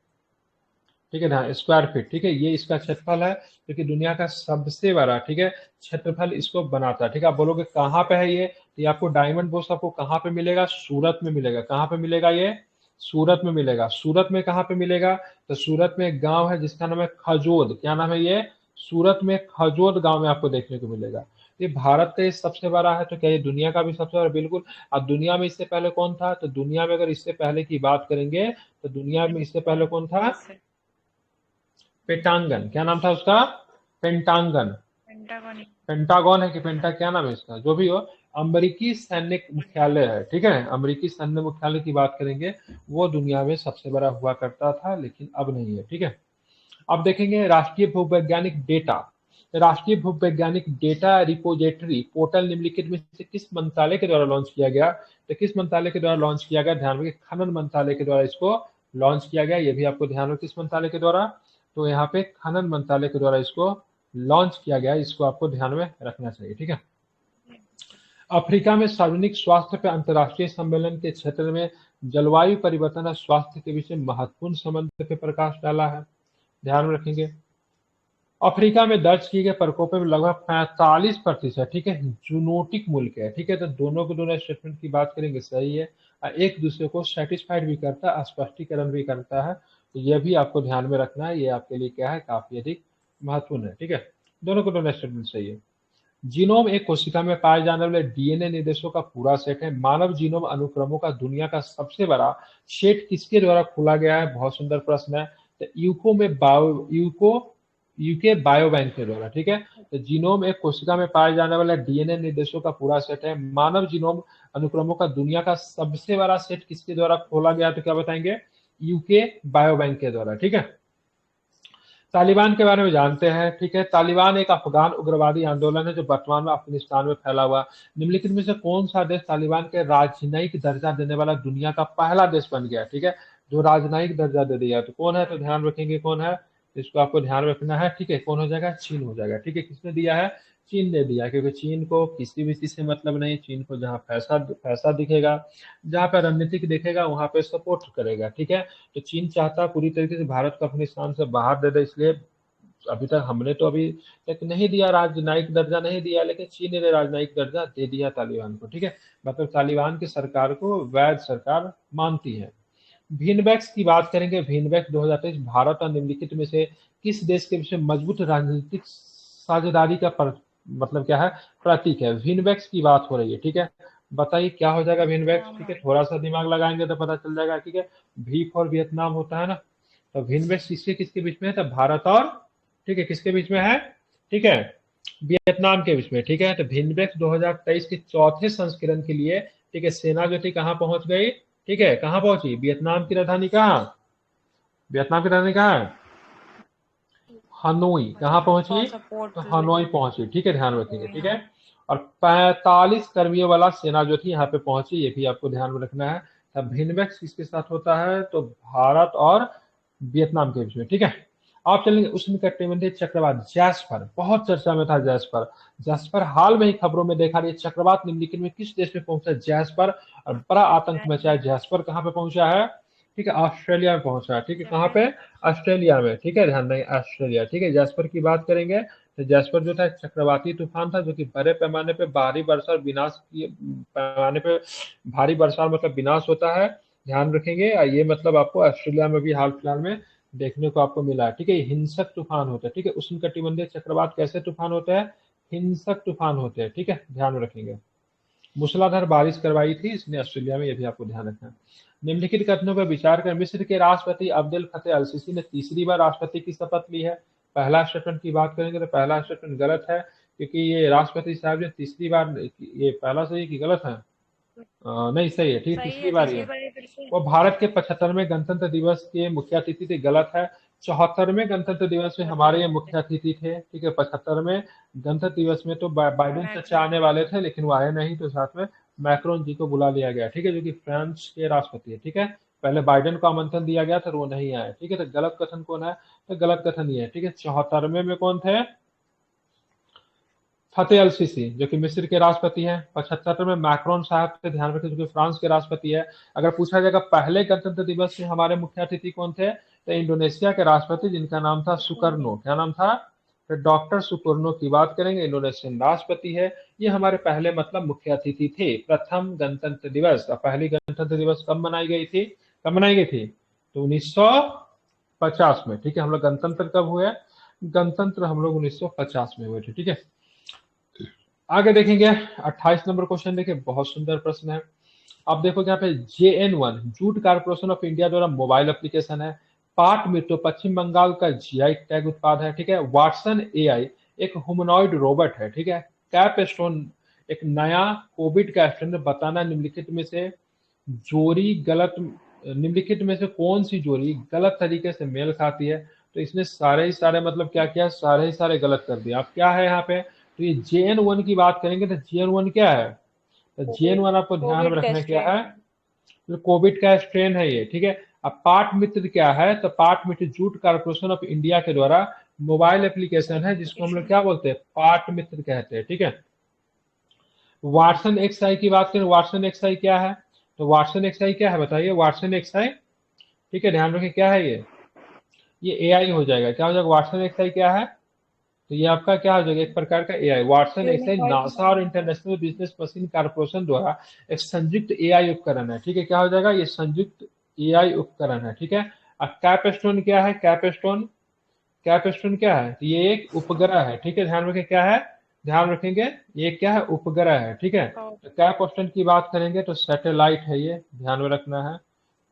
ठीक है ना, स्क्वायर फीट। ठीक है, ये इसका क्षेत्रफल है, क्योंकि दुनिया का सबसे बड़ा, ठीक है, क्षेत्रफल इसको बनाता है। ठीक है, आप बोलोगे कहाँ पे है ये? तो ये आपको डायमंड बोर्स आपको कहाँ पे मिलेगा? सूरत में मिलेगा। कहाँ पे मिलेगा ये? सूरत में मिलेगा। सूरत में कहाँ पे मिलेगा? तो सूरत में एक गांव है जिसका नाम है खजोद। क्या नाम है ये? सूरत में खजोद गांव में आपको देखने को मिलेगा। ये भारत का ये सबसे बड़ा है, तो क्या ये दुनिया का भी सबसे बड़ा? बिल्कुल। अब दुनिया में इससे पहले कौन था? तो दुनिया में अगर इससे पहले की बात करेंगे तो दुनिया में इससे पहले कौन था? पेटांगन। क्या नाम था उसका? पेंटांगन। पेंटागन है कि पेंटा, क्या नाम है इसका, जो भी हो। अमेरिकी सैन्य मुख्यालय है, ठीक है, अमेरिकी सैन्य मुख्यालय की बात करेंगे, वो दुनिया में सबसे बड़ा हुआ करता था, लेकिन अब नहीं है, ठीक है। अब देखेंगे राष्ट्रीय भूवैज्ञानिक डेटा, राष्ट्रीय भूवैज्ञानिक डेटा रिपोजिटरी पोर्टल निम्नलिखित में से किस मंत्रालय के द्वारा लॉन्च किया गया? तो किस मंत्रालय के द्वारा लॉन्च किया गया? ध्यान रखिए, खनन मंत्रालय के द्वारा इसको लॉन्च किया गया, ये भी आपको ध्यान रखिए, किस मंत्रालय के द्वारा? तो यहाँ पे खनन मंत्रालय के द्वारा इसको लॉन्च किया गया, इसको आपको ध्यान में रखना चाहिए, ठीक है। अफ्रीका में सार्वजनिक स्वास्थ्य पर अंतर्राष्ट्रीय सम्मेलन के क्षेत्र में जलवायु परिवर्तन और स्वास्थ्य के विषय महत्वपूर्ण संबंध पे प्रकाश डाला है, ध्यान में रखेंगे। अफ्रीका में दर्ज किए गए प्रकोपों में लगभग 45%, ठीक है, जूनोटिक मुल्क है, ठीक है। तो दोनों के दोनों स्टेटमेंट की बात करेंगे, सही है, एक दूसरे को सेटिस्फाइड भी करता है, स्पष्टीकरण भी करता है, तो यह भी आपको ध्यान में रखना है, ये आपके लिए क्या है, काफी अधिक महत्वपूर्ण है, ठीक है। दोनों के दोनों स्टेटमेंट सही है। जीनोम एक कोशिका में पाए जाने वाले डीएनए निर्देशों का पूरा सेट है। मानव जीनोम अनुक्रमों का दुनिया का सबसे बड़ा सेट किसके द्वारा खोला गया है? बहुत सुंदर प्रश्न है। तो यूके बायोबैंक के द्वारा, ठीक है। तो जीनोम एक कोशिका में पाए जाने वाले डीएनए निर्देशों का पूरा सेट है। मानव जीनोम अनुक्रमों का दुनिया का सबसे बड़ा सेट किसके द्वारा खोला गया? तो क्या बताएंगे? यूके बायोबैंक के द्वारा, ठीक है। तालिबान के बारे में जानते हैं, ठीक है। तालिबान एक अफगान उग्रवादी आंदोलन है जो वर्तमान में अफगानिस्तान में फैला हुआ। निम्नलिखित में से कौन सा देश तालिबान के राजनयिक दर्जा देने वाला दुनिया का पहला देश बन गया, ठीक है, जो राजनयिक दर्जा दे दिया? तो कौन है? तो ध्यान रखेंगे कौन है, इसको आपको ध्यान रखना है, ठीक है। कौन हो जाएगा? चीन हो जाएगा, ठीक है। किसने दिया है? चीन ने दिया, क्योंकि चीन को किसी भी चीज से मतलब नहीं, चीन को जहाँ पैसा पैसा दिखेगा, जहाँ पे रणनीतिक दिखेगा, वहां पे सपोर्ट करेगा, ठीक है। तो चीन चाहता पूरी तरीके से भारत को अफगानिस्तान से बाहर दे दे, इसलिए अभी तक हमने तो अभी तक नहीं दिया, राजनयिक दर्जा नहीं दिया, लेकिन चीन ने राजनयिक दर्जा दे दिया तालिबान को, ठीक है। मतलब तालिबान की सरकार को वैध सरकार मानती है। वीनबैक्स की बात करेंगे, वीनबैक्स 2023 भारत और निम्नलिखित में से किस देश के विषय मजबूत राजनीतिक साझेदारी का मतलब क्या है? प्रतीक है। वीनबैक्स की बात हो रही है, ठीक है। बताइए क्या हो जाएगा वीनबैक्स, ठीक है। थोड़ा सा दिमाग लगाएंगे तो पता चल जाएगा, ठीक है। वी फॉर वियतनाम होता है ना, तो वीनबैक्स किसके किसके बीच में है? तो भारत और, ठीक है, किसके बीच में है? ठीक है, वियतनाम के बीच में, ठीक है। तो वीनबैक्स 2023 के चौथे संस्करण के लिए, ठीक है, सेना जो थी कहाँ पहुंच गई? ठीक है, कहाँ पहुंची? वियतनाम की राजधानी कहाँ? वियतनाम की राजधानी कहाँ है? हनोई। कहाँ पहुंची? तो हनोई पहुंची, ठीक है, ध्यान रखेंगे, ठीक है। और 45 कर्मियों वाला सेना जो थी यहाँ पे पहुंची, ये भी आपको ध्यान में रखना है। तब भिनबैक्स किसके साथ होता है? तो भारत और वियतनाम के बीच में, ठीक है। आप चलेंगे उष्णकटिबंधीय चक्रवात जैस्पर, बहुत चर्चा में था जैस्पर। जैस्पर हाल में ही खबरों में देखा रही चक्रवात निम्नलिखित में किस देश में पहुंचा जैस्पर, और बड़ा आतंक मचा है। जैस्पर कहाँ पे पहुंचा है? ठीक है, ऑस्ट्रेलिया में पहुंचा है, ठीक है। कहाँ पे? ऑस्ट्रेलिया में, ठीक है, ध्यान देंगे, ऑस्ट्रेलिया, ठीक है। जैस्पर की बात करेंगे तो जैस्पर जो था चक्रवाती तूफान था, जो कि बड़े पैमाने पे भारी वर्षा और विनाश की पैमाने पे भारी वर्षा मतलब विनाश होता है, ध्यान रखेंगे। ये मतलब आपको ऑस्ट्रेलिया में भी हाल फिलहाल में देखने को आपको मिला है, ठीक है। हिंसक तूफान होता है, ठीक है। उष्णकटिबंधीय चक्रवात कैसे तूफान होते हैं? हिंसक तूफान होते हैं, ठीक है, ध्यान रखेंगे। मूसलाधार बारिश करवाई थी इसने ऑस्ट्रेलिया में, यह भी आपको ध्यान रखना है। निम्नलिखित कथनों पर विचार कर मिस्र के राष्ट्रपति अब्देल फतेह अल सीसी ने तीसरी बार राष्ट्रपति की शपथ ली है। पहला स्टेटमेंट की बात करेंगे तो पहला स्टेटमेंट गलत है, क्योंकि ये राष्ट्रपति साहब ने तीसरी बार, ये पहला सही कि गलत है? नहीं, सही है, ठीक है, तीसरी बार ये। वो भारत के 75वें गणतंत्र दिवस के मुख्य अतिथि थे, गलत है। 74वें गणतंत्र दिवस में हमारे ये मुख्य अतिथि थे, ठीक है। 75वें गणतंत्र दिवस में तो बाइडेन चचा आने वाले थे, लेकिन वो आए नहीं, तो साथ में मैक्रोन जी को बुला लिया गया, ठीक है, जो कि फ्रांस के राष्ट्रपति है, ठीक है। पहले बाइडेन को आमंत्रण दिया गया था, वो नहीं आए, ठीक है। तो गलत कथन कौन है? तो गलत कथन ये है, ठीक है। 74वें में कौन थे? फतेह अल सीसी, जो कि मिस्र के राष्ट्रपति हैं। 75 में मैक्रोन साहब से ध्यान रखें, जो कि फ्रांस के राष्ट्रपति है। अगर पूछा जाएगा पहले गणतंत्र दिवस में हमारे मुख्य अतिथि कौन थे, तो इंडोनेशिया के राष्ट्रपति, जिनका नाम था सुकर्नो। क्या नाम था? तो डॉक्टर सुकर्नो की बात करेंगे, इंडोनेशियन राष्ट्रपति है। ये हमारे पहले मतलब मुख्य अतिथि थे। प्रथम गणतंत्र दिवस, पहली गणतंत्र दिवस कब मनाई गई थी? कब मनाई गई थी? तो 1950 में, ठीक है। हम लोग गणतंत्र कब हुए? गणतंत्र हम लोग 1950 में हुए थे, ठीक है। आगे देखेंगे 28 नंबर क्वेश्चन, देखिए बहुत सुंदर प्रश्न है। आप देखोगे यहाँ पे JN1 jute corporation of India द्वारा मोबाइल एप्लीकेशन है। पार्ट मिट्टो पश्चिम बंगाल का GI टैग उत्पाद है, ठीक है। वाटसन AI एक ह्यूमनॉइड रोबोट है, ठीक है। कैपस्टोन एक नया कोविड का स्ट्रेन बताना निम्नलिखित में से जोड़ी गलत, निम्नलिखित में से कौन सी जोड़ी गलत तरीके से मेल खाती है। तो इसने सारे ही सारे मतलब क्या किया, सारे ही सारे गलत कर दिया। अब क्या है यहाँ पे, तो ये JN1 की बात करेंगे तो JN1 क्या है, तो JN1 आपको ध्यान में कोविड का रखना क्या स्ट्रेन है, तो कोविड का स्ट्रेन है ये, ठीक है। अब पाट मित्र क्या है, तो पाट मित्र जूट कारपोरेशन ऑफ इंडिया के द्वारा मोबाइल एप्लीकेशन है जिसको हम लोग क्या बोलते हैं, पाट मित्र कहते हैं, ठीक है। वाटसन एक्सआई की बात करें, वाटसन एक्सआई क्या है, तो वाटसन एक्सआई क्या है बताइए, वाटसन एक्सआई, ठीक है ध्यान रखें क्या है ये एआई हो जाएगा, क्या हो जाएगा, वाटसन एक्सआई क्या है, तो ये आपका क्या हो जाएगा, एक प्रकार का एआई। वाटसन एक्सआई नासा और इंटरनेशनल बिजनेस मशीन कारपोरेशन द्वारा एक संयुक्त एआई उपकरण है, ठीक है, क्या हो जाएगा, ये संयुक्त एआई उपकरण है, ठीक है। अब कैपस्टोन क्या है, कैपस्टोन, कैपस्टोन क्या है, तो ये एक उपग्रह है, ठीक है, ध्यान रखें क्या है, ध्यान रखेंगे ये क्या है, उपग्रह है, ठीक है। तो कैपस्टोन की बात करेंगे तो सैटेलाइट है, ये ध्यान में रखना है।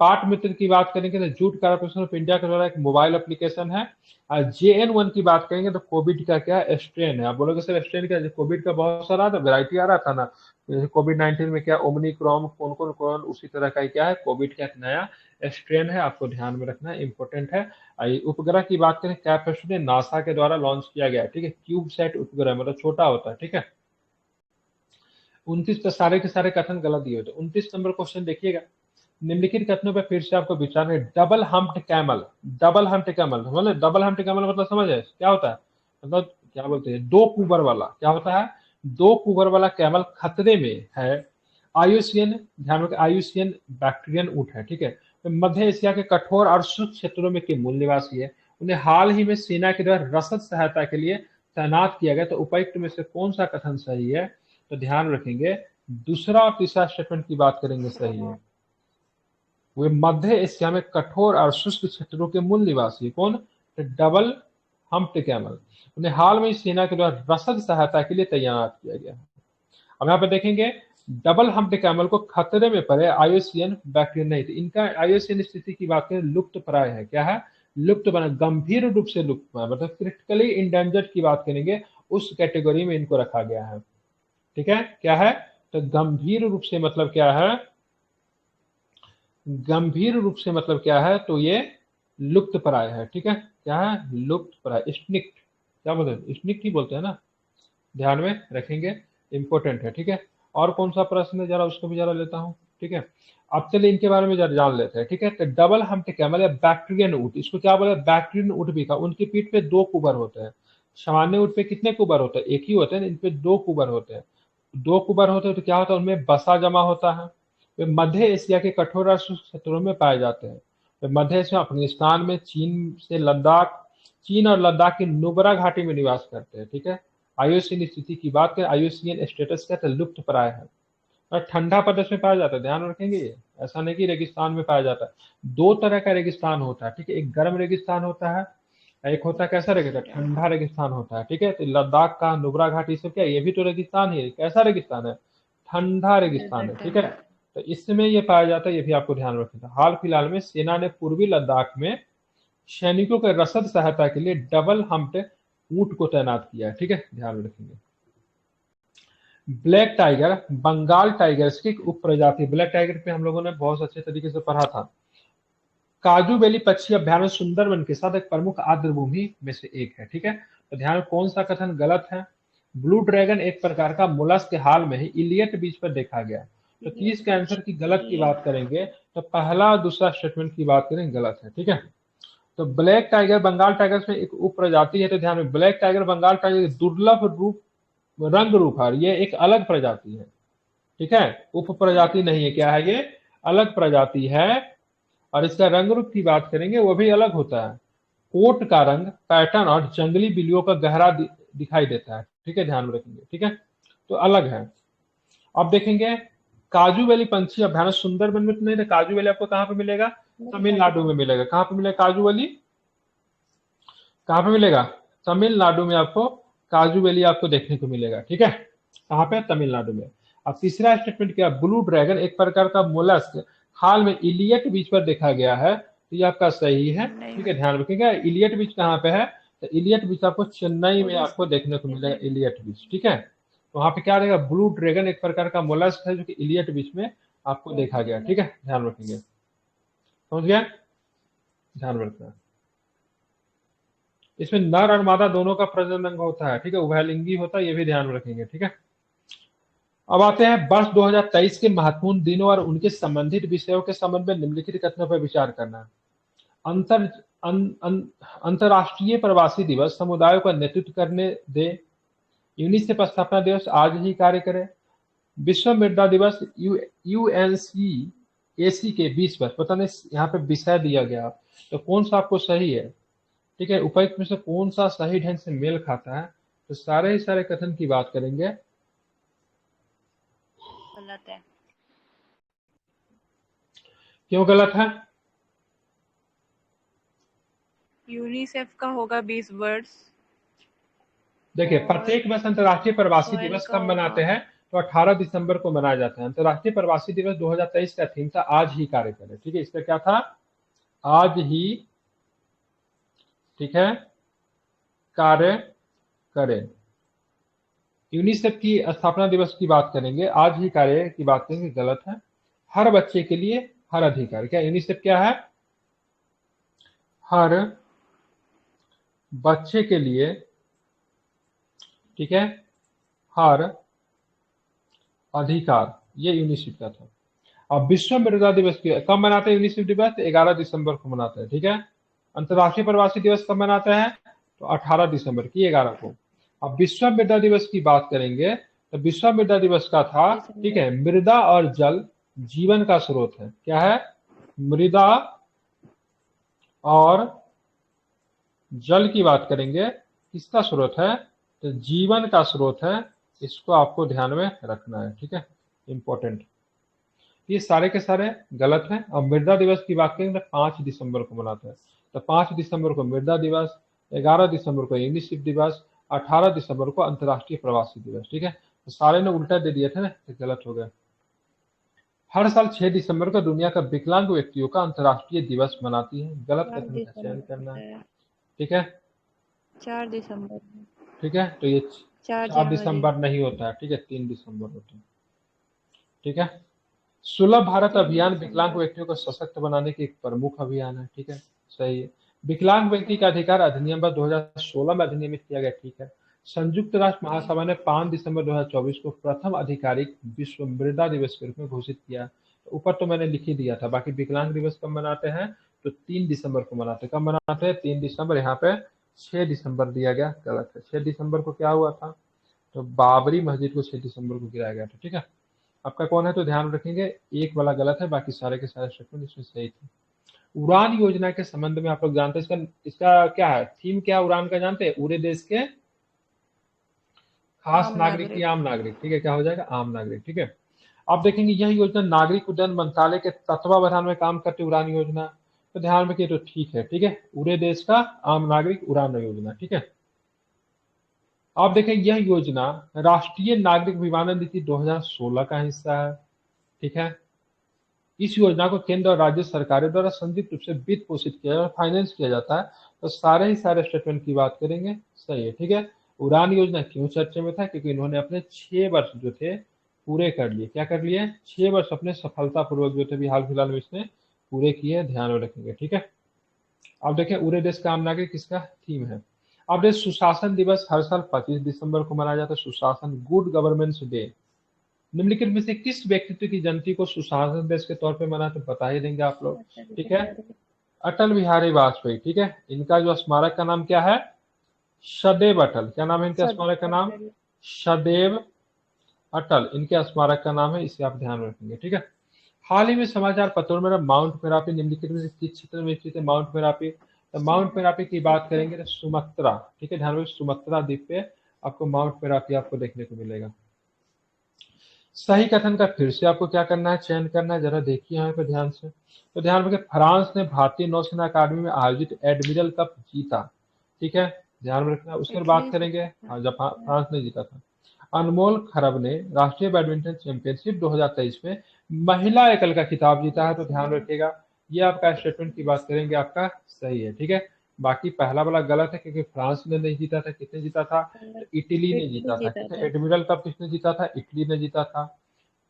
पाट मित्र की बात करेंगे तो जूट कारपोरेशन ऑफ इंडिया के द्वारा एक मोबाइल एप्लीकेशन है। और JN1 की बात करेंगे तो कोविड का क्या स्ट्रेन है। आप बोलोगे सर स्ट्रेन क्या, कोविड का बहुत सारा था, वेराइटी आ रहा था ना, जैसे कोविड-19 में क्या ओमिक्रॉन, कौन कौन उसी तरह का ही क्या है, कोविड का एक नया स्ट्रेन है, आपको ध्यान में रखना है, इंपॉर्टेंट है। उपग्रह की बात करें, कैपस्टोन नासा के द्वारा लॉन्च किया गया है, ठीक है, क्यूबसैट उपग्रह मतलब छोटा होता है, ठीक है। 29 पे सारे के सारे कथन गलत दिए हुए थे। 29 नंबर क्वेश्चन देखिएगा, निम्नलिखित कथनों पर फिर से आपको विचार है। Double humped camel, double humped camel मतलब, डबल हम्प्ड कैमल मतलब समझ है क्या होता है, मतलब क्या बोलते हैं, दो कुबर वाला, क्या होता है, दो कुबर वाला कैमल खतरे में है। आयुसियन, ध्यान रखें आयुसियन बैक्टीरियन ऊँट है, ठीक है। तो मध्य एशिया के कठोर और शुष्क क्षेत्रों में के मूल निवासी है। उन्हें हाल ही में सेना के द्वारा रसद सहायता के लिए तैनात किया गया। तो उपर्युक्त में से कौन सा कथन सही है, तो ध्यान रखेंगे दूसरा और तीसरा स्टेटमेंट की बात करेंगे सही है। वे मध्य एशिया में कठोर और शुष्क क्षेत्रों के मूल निवासी, कौन, तो डबल हम्प्ड कैमल। उन्हें हाल में सेना के द्वारा रसद सहायता के लिए तैनात किया गया। अब यहाँ पे देखेंगे डबल हम्प्ड कैमल को खतरे में पड़े आयुसियन बैक्टीरिया नहीं थे, इनका आयुसियन स्थिति की बात करें लुप्त प्राय है, क्या है, लुप्त बना, गंभीर रूप से लुप्त, मतलब क्रिटिकली इंडेंजर्ड की बात करेंगे उस कैटेगरी में इनको रखा गया है, ठीक है, क्या है, तो गंभीर रूप से मतलब क्या है, गंभीर रूप से मतलब क्या है, तो ये लुप्त प्राय है, ठीक है, क्या है, लुप्त प्राय, स्निक्ट, क्या बोलते हैं, स्निक्ट ही बोलते हैं ना, ध्यान में रखेंगे, इंपॉर्टेंट है, ठीक है। और कौन सा प्रश्न है जरा उसको भी जरा लेता हूँ, ठीक है। अब चलिए इनके बारे में जरा जान लेते हैं, ठीक है। तो डबल हम्प्ड कैमल या बैक्टीरियन ऊँट, इसको क्या बोले, बैक्टीरियन ऊँट भी कहा। उनकी पीठ पे दो कुबर होते हैं। सामान्य ऊँट पे कितने कुबर होते हैं, एक ही होते हैं, इन पे दो कुबर होते हैं। दो कुबर होते हैं तो क्या होता है, उनमें बसा जमा होता है। वे मध्य एशिया के कठोर और शुष्क क्षेत्रों में पाए जाते हैं। वे मध्य एशिया, अफगानिस्तान में, चीन से लद्दाख, चीन और लद्दाख की नुब्रा घाटी में निवास करते हैं, ठीक है। आयुसीन स्थिति की बात करें, आयुसीन स्टेटस क्या, लुप्त प्राय है और ठंडा प्रदेश में पाया जाता है, ध्यान रखेंगे ये, ऐसा नहीं कि रेगिस्तान में पाया जाता है। दो तरह का रेगिस्तान होता है, ठीक है, एक गर्म रेगिस्तान होता है, एक होता है कैसा रेगिस्तान, ठंडा रेगिस्तान होता है, ठीक है। तो लद्दाख का नुब्रा घाटी सब क्या, ये भी तो रेगिस्तान ही है, कैसा रेगिस्तान है, ठंडा रेगिस्तान है, ठीक है। तो इसमें ये पाया जाता है, ये भी आपको ध्यान रखना। हाल फिलहाल में सेना ने पूर्वी लद्दाख में सैनिकों के रसद सहायता के लिए डबल हम्प्ड ऊँट को तैनात किया है, ठीक है, ध्यान में रखेंगे। ब्लैक टाइगर बंगाल टाइगर्स की उप प्रजाति, ब्लैक टाइगर पे हम लोगों ने बहुत अच्छे तरीके से पढ़ा था। काजू वैली पक्षी अभ्यारण्य सुंदरवन के साथ एक प्रमुख आर्द्रभूमि में से एक है, ठीक है। तो ध्यान, कौन सा कथन गलत है, ब्लू ड्रैगन एक प्रकार का मुलस्क के हाल में ही इलियट बीच पर देखा गया। तो 30 के आंसर की गलत की बात करेंगे तो पहला और दूसरा स्टेटमेंट की बात करें गलत है, ठीक है। तो ब्लैक टाइगर बंगाल टाइगर्स में एक उप प्रजाति है। तो ध्यान में, ब्लैक टाइगर बंगाल टाइगर दुर्लभ रूप रंग रूपहार, ये एक अलग प्रजाति है, ठीक है, उप प्रजाति नहीं है, क्या है ये, अलग प्रजाति है। और इसका रंग रूप की बात करेंगे वो भी अलग होता है। कोट का रंग, पैटर्न और जंगली बिल्लियों का गहरा दिखाई देता है, ठीक है, ध्यान में रखेंगे, ठीक है, तो अलग है। अब देखेंगे काजू वैली पंछी अभ्यारण्य सुंदरबन में तो नहीं था, काजू वैली आपको कहाँ पे मिलेगा, तमिलनाडु में मिलेगा। कहाँ पे मिलेगा काजू वैली, कहाँ पे मिलेगा, तमिलनाडु में आपको काजू वैली आपको देखने को मिलेगा, ठीक है, कहाँ पे, तमिलनाडु में। अब तीसरा स्टेटमेंट क्या, ब्लू ड्रैगन एक प्रकार का मोलस्क हाल में इलियट बीच पर देखा गया है, तो ये आपका सही है, ठीक है, ध्यान रखिएगा। इलियट बीच कहाँ पे है, तो इलियट बीच आपको चेन्नई में आपको देखने को मिलेगा, इलियट बीच, ठीक है। तो वहां पे क्या रहेगा, ब्लू ड्रैगन एक प्रकार का मोलस्क है जो कि इलियट बीच में आपको देखा गया। ठीक है, ध्यान रखेंगे, समझ गया, ध्यान रखना। इसमें नर और मादा दोनों का प्रजनन अंग होता है। ठीक है, उभयलिंगी होता है, ये भी ध्यान रखेंगे। ठीक है, अब आते हैं वर्ष 2023 के महत्वपूर्ण दिनों और उनके संबंधित विषयों के संबंध में निम्नलिखित कथनों पर विचार करना। अंतर अंतर्राष्ट्रीय प्रवासी दिवस समुदायों का नेतृत्व करने दे। यूनिसेफ स्थापना दिवस आज ही कार्य करे। विश्व मृदा दिवस यूएनसीएसी के 20 वर्ष, पता नहीं यहाँ पे विषय दिया गया तो कौन सा आपको सही है। ठीक है, उपयुक्त में से कौन सा सही ढंग से मेल खाता है, तो सारे ही सारे कथन की बात करेंगे। गलत है। क्यों गलत है? यूनिसेफ का होगा 20 वर्ष। देखिए, और प्रत्येक वर्ष अंतर्राष्ट्रीय प्रवासी सोहेल दिवस का कब मनाते होगा हैं, तो 18 दिसंबर को मनाया जाता है। अंतर्राष्ट्रीय प्रवासी दिवस 2023 का थीम था आज ही कार्य करें। ठीक है, इसका क्या था, आज ही, ठीक है, कार्य करें। यूनिसेफ की स्थापना दिवस की बात करेंगे, आज ही कार्य की बात करेंगे, गलत है। हर बच्चे के लिए हर अधिकार, क्या यूनिसेफ क्या है, हर बच्चे के लिए, ठीक है, हर अधिकार, ये यूनिसेफ का था। अब विश्व मृदा दिवस कब मनाते हैं यूनिसेफ दिवस, 11 दिसंबर को मनाते हैं। ठीक है, अंतर्राष्ट्रीय प्रवासी दिवस कब मनाते हैं, तो 18 दिसंबर की 11 को। अब विश्व मृदा दिवस की बात करेंगे, तो विश्व मृदा दिवस का था, ठीक है, मृदा और जल जीवन का स्रोत है। क्या है, मृदा और जल की बात करेंगे, किसका स्रोत है, तो जीवन का स्रोत है। इसको आपको ध्यान में रखना है। ठीक है, इंपॉर्टेंट। ये सारे के सारे गलत हैं। अब मृदा दिवस की बात करेंगे तो 5 दिसंबर को मनाते हैं, तो 5 दिसंबर को मृदा दिवस, 11 दिसंबर को यूनिसेफ दिवस, 18 दिसंबर को अंतर्राष्ट्रीय प्रवासी दिवस। ठीक है, तो सारे ने उल्टा दे दिए थे ना, तो गलत हो गया। हर साल 6 दिसंबर को दुनिया का विकलांग व्यक्तियों का अंतर्राष्ट्रीय दिवस मनाती है। गलत कथन का चयन करना है। ठीक है, 4 दिसंबर। ठीक है, तो ये 4 4 जनवरी। दिसंबर नहीं होता है। ठीक है, 3 दिसंबर होता है। ठीक है, सुलभ भारत अभियान विकलांग व्यक्तियों को सशक्त बनाने की एक प्रमुख अभियान है। ठीक है, सही है। विकलांग व्यक्ति का अधिकार अधिनियम 2016 में अधिनियमित किया गया। ठीक है, संयुक्त राष्ट्र महासभा ने 5 दिसंबर 2024 को प्रथम आधिकारिक विश्व मृदा दिवस के रूप में घोषित किया। तो ऊपर तो मैंने लिख ही दिया था। बाकी विकलांग दिवस कब मनाते हैं, तो 3 दिसंबर को मनाते हैं। कब मनाते हैं, 3 दिसंबर। यहाँ पे 6 दिसंबर दिया गया, गलत है। 6 दिसंबर को क्या हुआ था, तो बाबरी मस्जिद को 6 दिसंबर को गिराया गया था। ठीक है, आपका कौन है, तो ध्यान रखेंगे, एक वाला गलत है, बाकी सारे के सारे स्टेटमेंट इसमें सही थे। उड़ान योजना के संबंध में आप लोग जानते हैं, इसका क्या है, थीम क्या है उड़ान का, जानते हैं, पूरे देश के खास नागरिक की आम नागरिक। ठीक है, क्या हो जाएगा, आम नागरिक। ठीक है, आप देखेंगे यह योजना नागरिक उड्डयन मंत्रालय के तत्वावधान में काम करती उड़ान योजना, तो ध्यान रखिए, तो ठीक है। ठीक है, पूरे देश का आम नागरिक उड़ान योजना। ठीक है, आप देखें यह योजना राष्ट्रीय नागरिक विमानन नीति 2016 का हिस्सा है। ठीक है, इस योजना को केंद्र और राज्य सरकारों द्वारा संयुक्त रूप से वित्त पोषित किया और फाइनेंस किया जाता है। तो सारे ही सारे स्टेटमेंट की बात करेंगे, सही है। ठीक है, उड़ान योजना क्यों चर्चे में था, क्योंकि इन्होंने अपने 6 वर्ष जो थे पूरे कर लिए। क्या कर लिए, 6 वर्ष अपने सफलतापूर्वक जो थे भी हाल फिलहाल में इसने पूरे किए, ध्यान में रखेंगे। ठीक है, अब देखें पूरे देश का आम नागरिक किसका थीम है। अब देश सुशासन दिवस हर साल 25 दिसंबर को मनाया जाता है, सुशासन, गुड गवर्नेंस डे। निम्नलिखित में से किस व्यक्तित्व की जयंती को सुशासन दिवस के तौर पे मनाते, बता ही देंगे आप लोग। ठीक है, अटल बिहारी वाजपेयी। ठीक है, इनका जो स्मारक का नाम क्या है, सदैव अटल। क्या नाम है इनके स्मारक का नाम, सदैव अटल इनके स्मारक का नाम है, इसे आप ध्यान रखेंगे। ठीक है, हाल ही में समाचार पत्रों में माउंट मेरापी निम्नलिखित में से किस क्षेत्र में स्थित है, माउंट मेरापी, तो माउंट मेरापी की बात करेंगे तो सुमत्रा। ठीक है, ध्यान रखिए, सुमत्रा द्वीप पे आपको माउंट मेरापी आपको देखने को मिलेगा। सही कथन का फिर से आपको क्या करना है, चयन करना है, जरा देखिए यहाँ पे ध्यान से। तो ध्यान रखिए, फ्रांस ने भारतीय नौसेना अकादमी में आयोजित एडमिरल कप जीता। ठीक है, ध्यान रखना, उसके बाद बात करेंगे। हाँ, जब फ्रांस ने जीता था। अनमोल खरब ने राष्ट्रीय बैडमिंटन चैंपियनशिप 2023 में महिला एकल का खिताब जीता है। तो ध्यान रखिएगा, ये आपका स्टेटमेंट की बात करेंगे, आपका सही है। ठीक है, बाकी पहला वाला गलत है क्योंकि फ्रांस ने नहीं जीता था। किसने जीता था? तो इटली ने इटली जीता था। जीता ठीक है, था। एडमिरल कप किसने जीता था? इटली ने जीता था।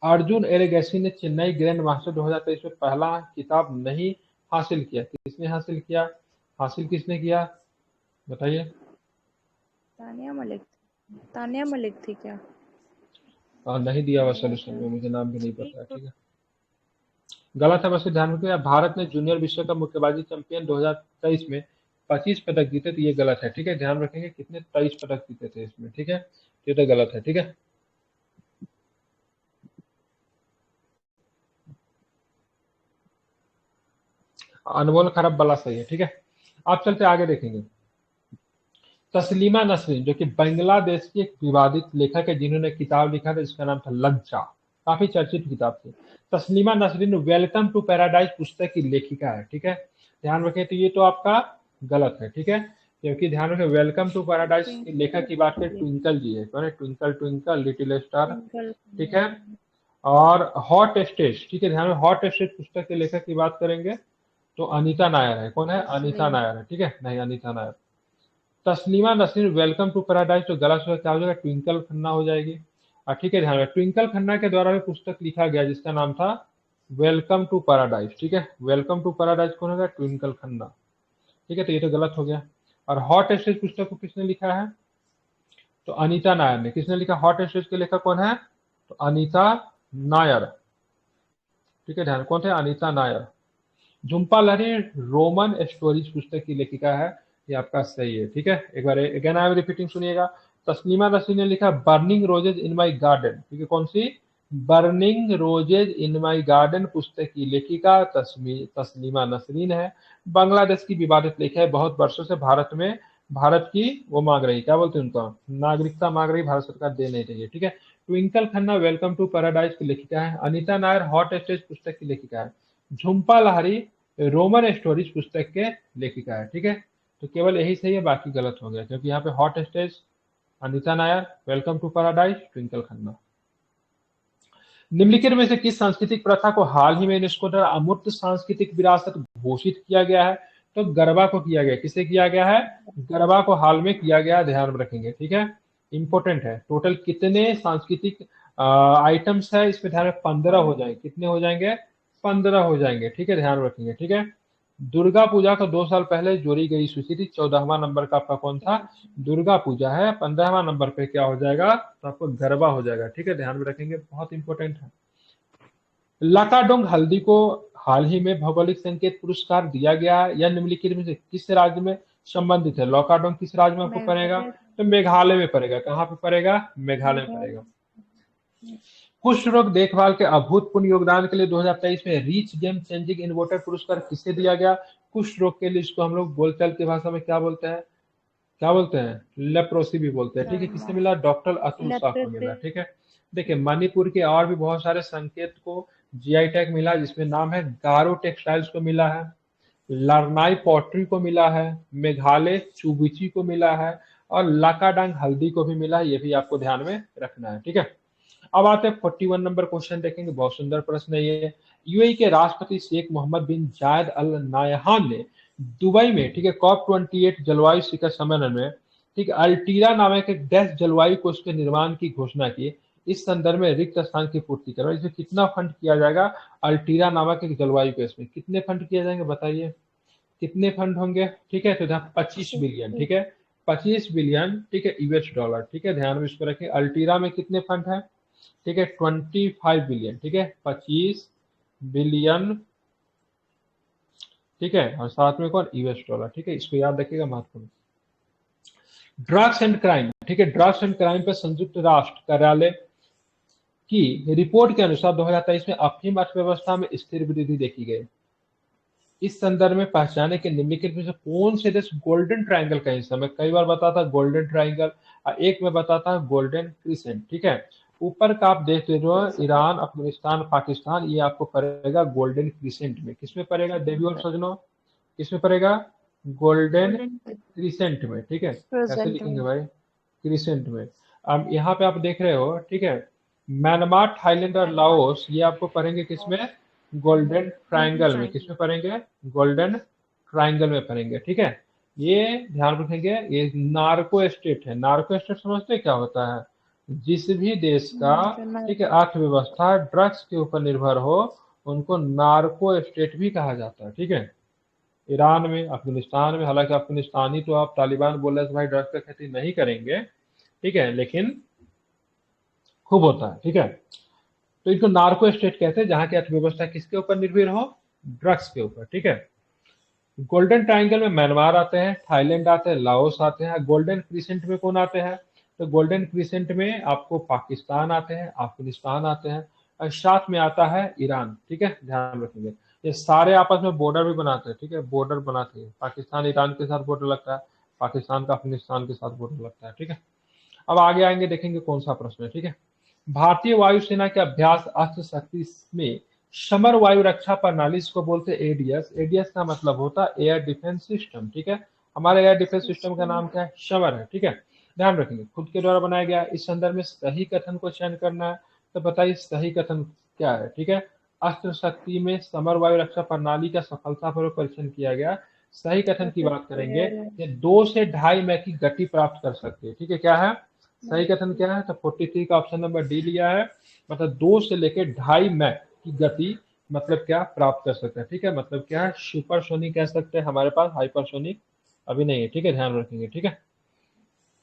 अर्जुन एरेगैसी ने चेन्नई ग्रैंड मास्टर 2023 में पहला खिताब नहीं हासिल किया। किसने हासिल किया? हासिल किसने किया बताइए? तानिया मलिक। तानिया मलिक थी क्या? नहीं दिया हुआ सोल्यूशन में, मुझे नाम भी नहीं पता है। ठीक है, गलत है, बस ध्यान रखिए। भारत ने जूनियर विश्व कप मुक्केबाजी चैंपियन 2023 में 25 पदक जीते, तो ये गलत है। ठीक है, ध्यान रखेंगे कितने 23 पदक जीते थे इसमें। ठीक है, ये तो गलत है। ठीक है, अनमोल खरब वाला सही है। ठीक है, आप चलते आगे देखेंगे। तस्लीमा नसरीन जो कि बांग्लादेश की एक विवादित लेखक है, जिन्होंने किताब लिखा था जिसका नाम था लज्जा, काफी चर्चित किताब थी। Taslima Nasrin welcome to paradise पुस्तक की लेखिका है। ठीक है, ध्यान रखें, तो ये तो आपका गलत है। ठीक है, क्योंकि ध्यान रखें वेलकम टू पैराडाइज के लेखक की बात करें ट्विंकल जी है। कौन है? Twinkle twinkle little star. Twinkle. ठीक है, और हॉट स्टेज, ठीक है, ध्यान में हॉट स्टेज पुस्तक के लेखक की बात करेंगे तो अनीता नायर है। कौन है? अनीता नसरीन। नायर है। ठीक है, नहीं, Anita Nair. Taslima Nasrin welcome to paradise तो गलत हो, क्या हो जाएगा? ट्विंकल खन्ना हो जाएगी। और ठीक है, ध्यान रखें ट्विंकल खन्ना के द्वारा भी पुस्तक लिखा गया जिसका नाम था वेलकम टू पैराडाइज। ठीक है, वेलकम टू पैराडाइज कौन होगा? ट्विंकल खन्ना। ठीक है, तो ये तो गलत हो गया। और हॉट स्टेज पुस्तक को किसने लिखा है? तो अनीता नायर ने। किसने लिखा? हॉट स्टेज के लेखक कौन है? तो अनीता नायर। ठीक है, ध्यान, कौन थे? अनीता नायर। झुम्पा लहरी रोमन स्टोरीज पुस्तक की लेखिका है। ये आपका सही है। ठीक है, एक बार अगेन आई एम रिपीटिंग, सुनिएगा। तस्लीमा नसरीन ने लिखा burning roses in my garden. ठीक है, कौन सी? Burning roses in my garden पुस्तक की लेखिका तस्लीमा नसरीन है। बांग्लादेश की विवादित लेखिका है, बहुत वर्षों से भारत में भारत की वो मांग रही, क्या बोलते हैं उनका, नागरिकता मांग रही, भारत सरकार दे नहीं रही है। ठीक है, Twinkle Khanna Welcome to Paradise की लेखिका है। अनीता नायर हॉट स्टेज पुस्तक की लेखिका है। झुम्पा लाहिरी रोमन स्टोरीज पुस्तक के लेखिका है। ठीक है, तो केवल यही सही है, बाकी गलत हो गया, क्योंकि यहाँ पे hot stage Anita Nair, Welcome to Paradise Twinkle Khanna. निम्नलिखित में से किस सांस्कृतिक प्रथा को हाल ही में यूनेस्को द्वारा अमूर्त सांस्कृतिक विरासत घोषित किया गया है? तो गरबा को किया गया। किसे किया गया है? गरबा को हाल में किया गया, ध्यान में रखेंगे। ठीक है, इंपॉर्टेंट है। टोटल कितने सांस्कृतिक आइटम्स है इसमें? ध्यान में 15 हो जाएंगे। कितने हो जाएंगे? 15 हो जाएंगे। ठीक है, ध्यान रखेंगे। ठीक है, दुर्गा पूजा को 2 साल पहले जोड़ी गई सूची थी। 14वां नंबर का आपका कौन था? दुर्गा पूजा है। 15वां नंबर पे क्या हो जाएगा? तो आपको गरबा हो जाएगा। ठीक है, ध्यान में रखेंगे, बहुत इंपॉर्टेंट है। लाकाडोंग हल्दी को हाल ही में भौगोलिक संकेत पुरस्कार दिया गया है, या निम्नलिखित में से किस राज्य में संबंधित है? लाकाडोंग किस राज्य में आपको पड़ेगा? मेघालय। तो मेघालय में पड़ेगा। कहाँ पे पड़ेगा? मेघालय में मेघालय। पड़ेगा। कुष्ठ रोग देखभाल के अभूतपूर्व योगदान के लिए 2023 में रीच गेम चेंजिंग इनोवेटर पुरस्कार किसे दिया गया? कुष्ठ रोग के लिए, इसको हम लोग बोलचाल की भाषा में क्या बोलते हैं? क्या बोलते हैं? लेप्रोसी भी बोलते हैं। ठीक है, किससे मिला? डॉक्टर अतुल शाह को लेप्रोसी। मिला। ठीक है, देखिए मणिपुर के और भी बहुत सारे संकेत को जीआई टैग मिला, जिसमें नाम है गारो टेक्सटाइल्स को मिला है, लरनाई पॉटरी को मिला है, मेघालय चुबिची को मिला है, और लाकाडांग हल्दी को भी मिला है। ये भी आपको ध्यान में रखना है। ठीक है, अब आते हैं 41 नंबर क्वेश्चन देखेंगे, बहुत सुंदर प्रश्न है ये। यूएई के राष्ट्रपति शेख मोहम्मद बिन जायद अल नायहान ने दुबई में, ठीक है, COP28 जलवायु शिखर सम्मेलन में, ठीक है, अल्टीरा नामक एक डैश जलवायु कोष के निर्माण की घोषणा की। इस संदर्भ में रिक्त स्थान की पूर्ति करो। इसमें कितना फंड किया जाएगा? अल्टीरा नामक एक जलवायु कोष में कितने फंड किए जाएंगे बताइए? कितने फंड होंगे? ठीक है, तो 25 बिलियन। ठीक है, 25 बिलियन। ठीक है, यूएस डॉलर। ठीक है, ध्यान में इसको रखें। अल्टीरा में कितने फंड है? ठीक है, 25 बिलियन। ठीक है, 25 बिलियन। ठीक है, और साथ में कौन? US dollar. ठीक है, इसको याद रखिएगा, महत्वपूर्ण। ड्रग्स एंड क्राइम, ठीक है, ड्रग्स एंड क्राइम पर संयुक्त राष्ट्र कार्यालय की रिपोर्ट के अनुसार 2023 में अफीम अर्थव्यवस्था में स्थिर वृद्धि देखी गई। इस संदर्भ में पहचाने के निम्नलिखित में से कौन से देश गोल्डन ट्रायंगल का हिस्सा? मैं कई बार बताता गोल्डन ट्रायंगल, एक में बताता गोल्डन क्रिसेंट। ठीक है, ऊपर का आप देख रहे हो ईरान, अफगानिस्तान, पाकिस्तान, ये आपको पड़ेगा गोल्डन क्रिसेंट में। किसमें पड़ेगा देवी और सजनों? किसमें पड़ेगा? गोल्डन गोल्डन क्रिसेंट में। ठीक है, कैसे प्रेजेंट लिखेंगे में। भाई? क्रिसेंट में। अब यहाँ पे आप देख रहे हो, ठीक है, म्यांमार, थाईलैंड और लाओस, ये आपको पढ़ेंगे किसमें? गोल्डन ट्रायंगल में। किसमें पढ़ेंगे? गोल्डन ट्रायंगल में पढ़ेंगे। ठीक है, ये ध्यान रखेंगे, ये नार्को स्टेट है। नार्को स्टेट समझते हैं क्या होता है? जिस भी देश का, सर मैं ठीक है, अर्थव्यवस्था ड्रग्स के ऊपर निर्भर हो, उनको नार्को स्टेट भी कहा जाता है। ठीक है, ईरान में, अफगानिस्तान में, हालांकि अफगानिस्तानी तो आप तालिबान बोल रहे थे भाई ड्रग्स का खेती नहीं करेंगे, ठीक है, लेकिन खूब होता है। ठीक है, तो इनको नार्को स्टेट कहते हैं, जहां की अर्थव्यवस्था किसके ऊपर निर्भर हो? ड्रग्स के ऊपर। ठीक है, गोल्डन ट्रायंगल में म्यांमार आते हैं, थाईलैंड आते हैं, लाओस आते हैं। गोल्डन क्रिसेंट में कौन आते हैं? तो गोल्डन क्रिसेंट में आपको पाकिस्तान आते हैं, अफगानिस्तान आते हैं, और साथ में आता है ईरान। ठीक है, ध्यान रखेंगे, ये सारे आपस में बॉर्डर भी बनाते हैं। ठीक है, बॉर्डर बनाते हैं, पाकिस्तान ईरान के साथ बॉर्डर लगता है, पाकिस्तान का अफगानिस्तान के साथ बॉर्डर लगता है। ठीक है, अब आगे आएंगे, देखेंगे कौन सा प्रश्न है। ठीक है, भारतीय वायुसेना के अभ्यास अस्त्र शक्ति में समर वायु रक्षा प्रणाली, इसको बोलते हैं एडीएस। एडीएस का मतलब होता है एयर डिफेंस सिस्टम। ठीक है, हमारे एयर डिफेंस सिस्टम का नाम क्या है? समर है। ठीक है, ध्यान रखेंगे, खुद के द्वारा बनाया गया। इस संदर्भ में सही कथन को चयन करना है, तो बताइए सही कथन क्या है? ठीक है, अस्त्र शक्ति में समर वायु रक्षा प्रणाली का सफलतापूर्वक परीक्षण किया गया। सही कथन की बात करेंगे, ये 2 से 2.5 मैक की गति प्राप्त कर सकते हैं। ठीक है, क्या है सही कथन? क्या है? तो 43 का ऑप्शन नंबर डी लिया है, मतलब 2 से लेकर 2.5 मैक की गति मतलब क्या प्राप्त कर सकते हैं। ठीक है, मतलब क्या है? सुपरसोनिक कह सकते हैं हमारे पास, हाइपरसोनिक अभी नहीं है। ठीक है, ध्यान रखेंगे। ठीक है,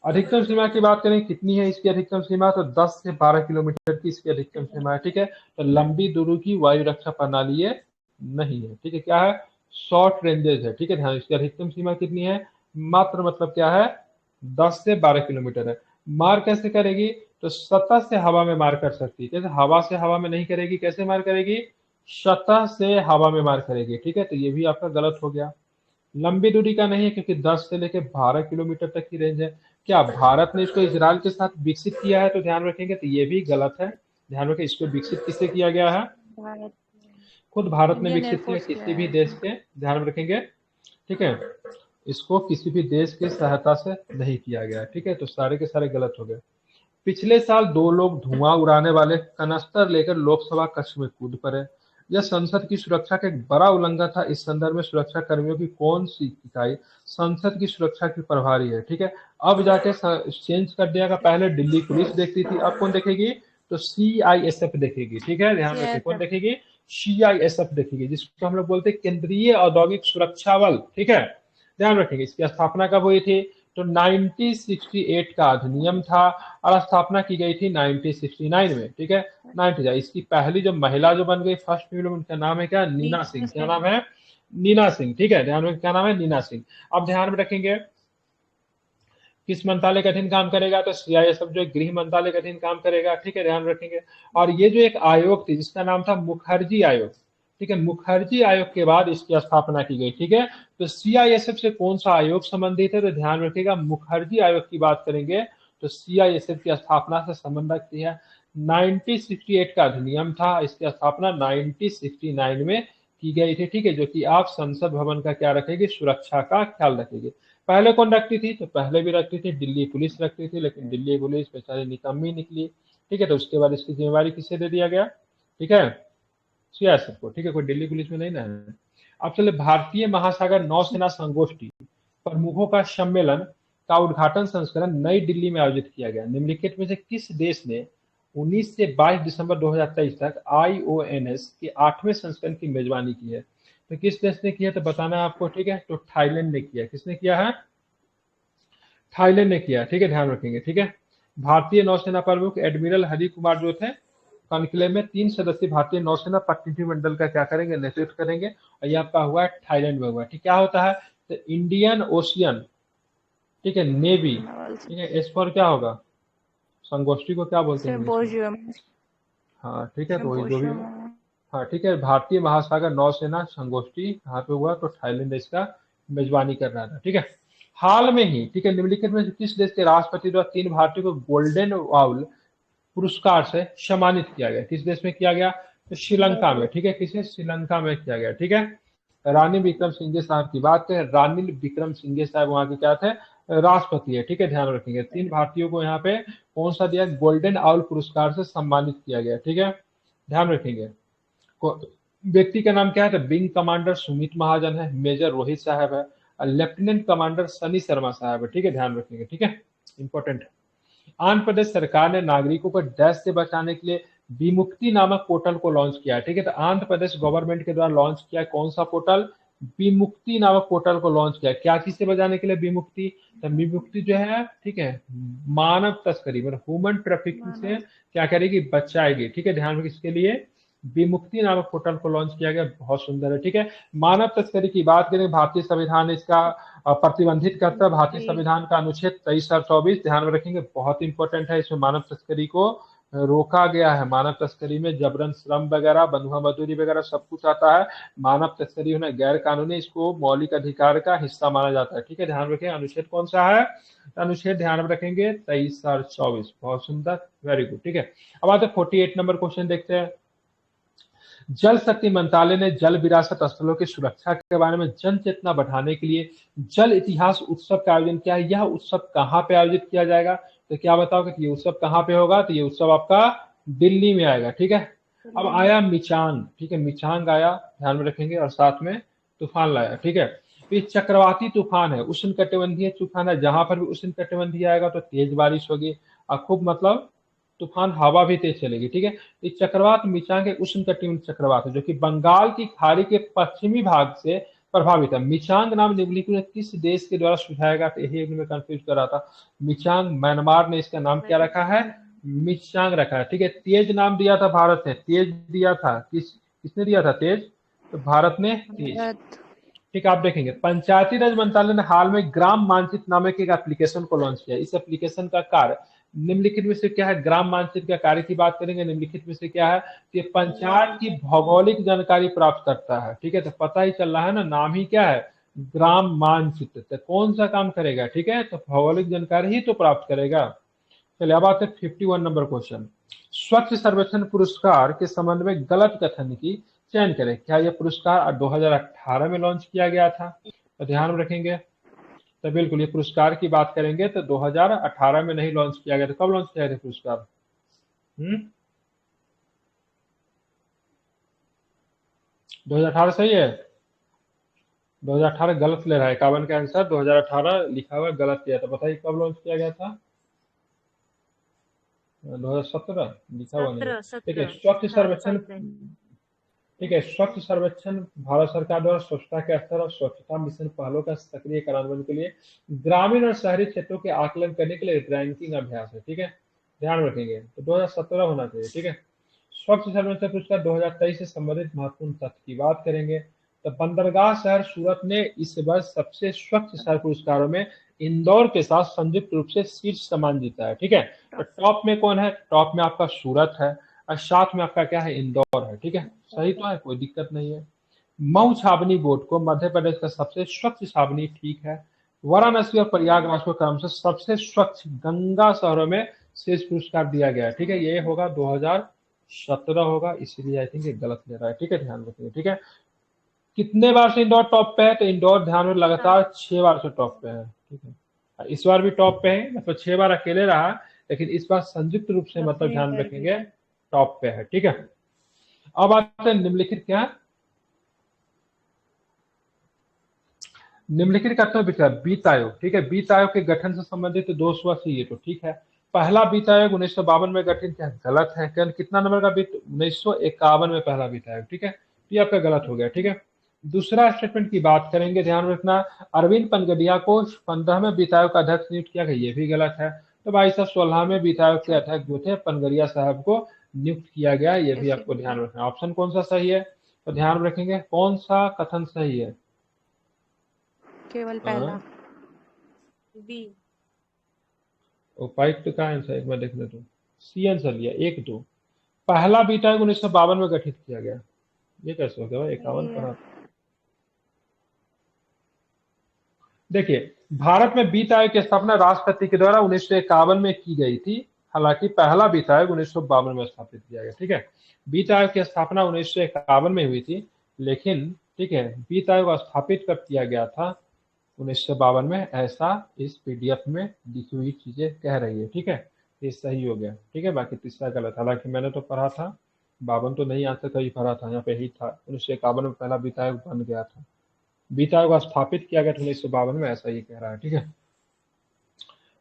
अधिकतम सीमा की बात करें, कितनी है इसकी अधिकतम सीमा? तो 10 से 12 किलोमीटर की इसकी अधिकतम सीमा है। ठीक है, तो लंबी दूरी की वायु रक्षा प्रणाली ये नहीं है। ठीक है, क्या है? शॉर्ट रेंजेस है। ठीक है, ध्यान, इसकी अधिकतम सीमा कितनी है? मात्र मतलब क्या है? 10 से 12 किलोमीटर है। मार कैसे करेगी? तो सतह से हवा में मार कर सकती है। कैसे? हवा से हवा में नहीं करेगी, कैसे मार करेगी? सतह से हवा में मार करेगी। ठीक है, तो ये भी आपका गलत हो गया। लंबी दूरी का नहीं है, क्योंकि 10 से लेकर 12 किलोमीटर तक की रेंज है। क्या भारत ने इसको इजराइल के साथ विकसित किया है? तो ध्यान रखेंगे, तो ये भी गलत है। ध्यान रखें, इसको विकसित किससे किया गया है? भारत खुद भारत ने इंडियन विकसित किया, एयरफोर्स किया किसी भी है। देश के, ध्यान रखेंगे। ठीक है, इसको किसी भी देश की सहायता से नहीं किया गया। ठीक है, तो सारे के सारे गलत हो गए। पिछले साल 2 लोग धुआं उड़ाने वाले कनस्तर लेकर लोकसभा कक्ष में कूद पड़े। यह संसद की सुरक्षा का एक बड़ा उल्लंघन था। इस संदर्भ में सुरक्षा कर्मियों की कौन सी इकाई संसद की सुरक्षा की प्रभारी है? ठीक है, अब जाके चेंज कर दिया, पहले दिल्ली पुलिस देखती थी, अब कौन देखेगी? तो CISF देखेगी। ठीक है, ध्यान रखिए, कौन सीआईएसएफ। देखेगी? CISF देखेगी, जिसको हम लोग बोलते हैं केंद्रीय औद्योगिक सुरक्षा बल। ठीक है, ध्यान रखेंगे, इसकी स्थापना कब हुई थी? तो 1968 का अधिनियम था, और स्थापना की गई थी 1969 में। ठीक है, 90, इसकी पहली जो महिला जो बन गई फर्स्ट विमेन, उनका नाम है क्या? नीना सिंह। क्या नाम है? नीना सिंह। ठीक है, ध्यान में, क्या नाम है? नीना सिंह। अब ध्यान में रखेंगे, किस मंत्रालय के अधीन काम करेगा? तो CISF जो गृह मंत्रालय के अधीन काम करेगा। ठीक है, ध्यान रखेंगे। और ये जो एक आयोग थी, जिसका नाम था मुखर्जी आयोग। ठीक है, मुखर्जी आयोग के बाद इसकी स्थापना की गई। ठीक है, तो CISF से कौन सा आयोग संबंधित है? तो ध्यान रखिएगा, मुखर्जी आयोग की बात करेंगे तो CISF की स्थापना से संबंध रखती है। 1968 का अधिनियम था, इसकी स्थापना 1969 में की गई थी। ठीक है, जो कि आप संसद भवन का क्या रखेगी? सुरक्षा का ख्याल रखेगी। पहले कौन रखती थी? तो पहले भी रखती थी, दिल्ली पुलिस रखती थी, लेकिन दिल्ली पुलिस बेचारी निकम्मी निकली। ठीक है, तो उसके बाद इसकी जिम्मेवारी किसे दे दिया गया? ठीक है, CISF को। ठीक है, कोई दिल्ली पुलिस में नहीं ना है। अब चले, भारतीय महासागर नौसेना संगोष्ठी प्रमुखों का सम्मेलन का उद्घाटन संस्करण नई दिल्ली में आयोजित किया गया। निम्नलिखित में से किस देश ने 19 से 22 दिसंबर 2023 तक IONS के 8वें संस्करण की मेजबानी की है? तो किस देश ने किया? तो बताना है आपको। ठीक है, तो थाईलैंड ने किया। किसने किया है? थाईलैंड ने किया। ठीक है, ध्यान रखेंगे। ठीक है, भारतीय नौसेना प्रमुख एडमिरल हरि कुमार जो थे, कॉन्क्लेव में 3 सदस्यीय भारतीय नौसेना प्रतिनिधिमंडल का क्या करेंगे? नेतृत्व करेंगे, और ये आपका हुआ है थाईलैंड में हुआ। ठीक, क्या होता है? तो इंडियन ओशियन, ठीक है, नेवी। ठीक है, इस पर क्या होगा? संगोष्ठी को क्या बोलते हैं इंग्लिश में? सिम्पोजियम। हाँ, ठीक है, तो वही जो भी। सिम्पोजियम। हाँ, ठीक है, भारतीय महासागर नौसेना संगोष्ठी कहाँ पे हुआ? तो थाईलैंड इसका मेजबानी कर रहा था। ठीक है, हाल में ही, ठीक है, निम्नलिखित में से किस देश के राष्ट्रपति द्वारा 3 भारतीयों को गोल्डन वाउल पुरस्कार से सम्मानित किया गया? किस देश में किया गया? तो श्रीलंका में। ठीक है, किसे? श्रीलंका में किया गया। ठीक है, रानी विक्रम सिंघे साहब की बात करें, रानी विक्रम सिंघे साहब वहां के क्या थे? राष्ट्रपति है। ठीक है, ध्यान रखेंगे, 3 भारतीयों को यहाँ पे कौन सा दिया? गोल्डन आउल पुरस्कार से सम्मानित किया गया। ठीक है, ध्यान रखेंगे। व्यक्ति का नाम क्या है? तो विंग कमांडर सुमित महाजन है, मेजर रोहित साहब है, लेफ्टिनेंट कमांडर सनी शर्मा साहब है, ठीक है, ध्यान रखेंगे, ठीक है, इंपॉर्टेंट है। आंध्र प्रदेश सरकार ने नागरिकों को डैश से बचाने के लिए विमुक्ति नामक पोर्टल को लॉन्च किया है, ठीक है, तो आंध्र प्रदेश गवर्नमेंट के द्वारा लॉन्च किया कौन सा पोर्टल, विमुक्ति नामक पोर्टल को लॉन्च किया, क्या चीज से बचाने के लिए विमुक्ति, तो विमुक्ति जो है, ठीक है, मानव तस्करी मतलब ह्यूमन ट्रैफिकिंग से क्या करेगी, बचाएगी, ठीक है, ध्यान रखिए, इसके लिए विमुक्ति नामक पोर्टल को लॉन्च किया गया, बहुत सुंदर है, ठीक है। मानव तस्करी की बात करें, भारतीय संविधान इसका प्रतिबंधित करता है, भारतीय संविधान का अनुच्छेद 23 और 24 ध्यान में रखेंगे, बहुत इंपॉर्टेंट है, इसमें मानव तस्करी को रोका गया है। मानव तस्करी में जबरन श्रम वगैरह, बंधुआ मजदूरी वगैरह सब कुछ आता है। मानव तस्करी होना गैर कानूनी, इसको मौलिक अधिकार का हिस्सा माना जाता है, ठीक है, ध्यान रखें। अनुच्छेद कौन सा है, अनुच्छेद ध्यान में रखेंगे 23 और 24, बहुत सुंदर, वेरी गुड, ठीक है। अब आते 48 नंबर क्वेश्चन देखते हैं। जल शक्ति मंत्रालय ने जल विरासत स्थलों की सुरक्षा के बारे में जन चेतना बढ़ाने के लिए जल इतिहास उत्सव का आयोजन किया है। यह उत्सव कहाँ पे आयोजित किया जाएगा, तो क्या बताओगे कि ये उत्सव कहाँ पे होगा, तो ये उत्सव आपका दिल्ली में आएगा, ठीक है। अब आया मिचांग, ठीक है, मिचांग आया, ध्यान में रखेंगे, और साथ में तूफान लाया, ठीक है। तो ये चक्रवाती तूफान है, उष्ण कटिबंधीय तूफान है, जहां पर भी उष्ण कटिबंधीय आएगा तो तेज बारिश होगी और खूब मतलब तूफान हवा भी तेज चलेगी, ठीक है। ये चक्रवात मिचांग एक उष्ण कटिबंधीय चक्रवात है जो कि बंगाल की खाड़ी के पश्चिमी भाग से प्रभावित है। मिचांग नाम निम्नलिखित में किस देश के द्वारा सुझाया गया, तो यही मैं कंफ्यूज कर रहा था। मिचांग, म्यांमार ने इसका नाम क्या रखा है, मिचांग रखा है, ठीक है। तेज नाम दिया था भारत ने, तेज दिया था, किसने दिया था तेज, तो भारत ने तेज, ठीक है। आप देखेंगे पंचायती राज मंत्रालय ने हाल में ग्राम मानचित्र नामक एक एप्लीकेशन को लॉन्च किया। इस एप्लीकेशन का कार्य निम्नलिखित में से क्या है, ग्राम मानचित्र का कार्य की बात करेंगे, निम्नलिखित में से क्या है कि पंचायत की भौगोलिक जानकारी प्राप्त करता है, ठीक है, तो पता ही चल रहा है ना, नाम ही क्या है, ग्राम मानचित्र, तो कौन सा काम करेगा, ठीक है, तो भौगोलिक जानकारी ही तो प्राप्त करेगा। चलिए अब आते हैं 51 नंबर क्वेश्चन। स्वच्छ सर्वेक्षण पुरस्कार के संबंध में गलत कथन की चयन करें। क्या यह पुरस्कार 2018 में लॉन्च किया गया था, तो ध्यान में रखेंगे, तो बिल्कुल ये पुरस्कार की बात करेंगे तो 2018 में नहीं लॉन्च किया गया था। कब लॉन्च किया गया पुरस्कार, 2018 सही है, 2018 गलत ले रहा है, 51 का आंसर 2018 लिखा हुआ गलत किया था, बताइए कब लॉन्च किया गया था, 2017 लिखा हुआ नहीं, ठीक है। स्वच्छ सर्वेक्षण, ठीक है, स्वच्छ सर्वेक्षण भारत सरकार द्वारा स्वच्छता के स्तर और स्वच्छता मिशन पहलों का सक्रिय कार्यान्वयन के लिए ग्रामीण और शहरी क्षेत्रों के आकलन करने के लिए रैंकिंग अभ्यास है, ठीक है, ध्यान रखेंगे, तो 2017 होना चाहिए, ठीक है। स्वच्छ सर्वेक्षण पुरस्कार 2023 से संबंधित महत्वपूर्ण तथ्य की बात करेंगे तो बंदरगाह शहर सूरत ने इस वर्ष सबसे स्वच्छ शहर पुरस्कारों में इंदौर के साथ संयुक्त रूप से शीर्ष सम्मान जीता है, ठीक है। तो टॉप में कौन है, टॉप में आपका सूरत है और साथ में आपका क्या है, इंदौर है, ठीक है, सही तो है, कोई दिक्कत नहीं है। मऊ छावनी बोर्ड को मध्य प्रदेश का सबसे स्वच्छ छावनी, ठीक है। वाराणसी और प्रयागराज को क्रमशः सबसे स्वच्छ गंगा शहरों में शीर्ष पुरस्कार दिया गया है, ठीक है, ये होगा 2017 होगा, इसीलिए आई थिंक ये गलत ले रहा है, ठीक है, ध्यान रखिए, ठीक है। कितने बार से इंदौर टॉप पे है, तो इंदौर ध्यान में लगातार 6 बार से टॉप पे है, ठीक है, इस बार भी टॉप पे है, मतलब 6 बार अकेले रहा, लेकिन इस बार संयुक्त रूप से मतलब ध्यान रखेंगे टॉप पे है, ठीक है। अब आते हैं निम्नलिखित क्या, निम्नलिखित का विचार वित्त आयोग, ठीक है, वित्त आयोग के गठन से संबंधित दोष हुआ चाहिए, तो ठीक है। पहला वित्त आयोग 1952 में गठित किया, गलत है, कितना नंबर का वित्त, 1951 में पहला वित्त आयोग, ठीक है, ये आपका गलत हो गया, ठीक है। दूसरा स्टेटमेंट की बात करेंगे, ध्यान रखना, अरविंद पनगडिया को 15वें वित्त आयोग का अध्यक्ष नियुक्त किया गया, ये भी गलत है। तो भाई साहब 16वें वित्त आयोग के अध्यक्ष जो थे पनगडिया साहब को नियुक्त किया गया, ये भी आपको ध्यान रखना। ऑप्शन कौन सा सही है, तो ध्यान रखेंगे कौन सा कथन सही है, केवल पहला बी, उपायुक्त का आंसर एक बार देख लेते हैं, सी आंसर लिया, 1 2, पहला बीटा आयोग 1952 में गठित किया गया, ये कैसे हो गया, 51 पढ़ा। देखिए भारत में वित्त आयोग की स्थापना राष्ट्रपति के द्वारा 1951 में की गई थी, हालांकि पहला वित्त आयोग 1952 में स्थापित किया गया, ठीक है। वित्त आयोग की स्थापना 1951 में हुई थी, लेकिन ठीक है वित्त आयोग स्थापित कब किया गया था, 1952 में, ऐसा इस पीडीएफ में लिखी हुई चीजें कह रही है, ठीक है, ये सही हो गया, ठीक है, बाकी तीसरा गलत, हालांकि मैंने तो पढ़ा था 52 तो नहीं, आज तक कहीं पढ़ा था, यहाँ पे ही था 1951 में पहला वित्त आयोग बन गया था, वित्त आयोग स्थापित किया गया था 1952 में, ऐसा ये कह रहा है। ठीक है,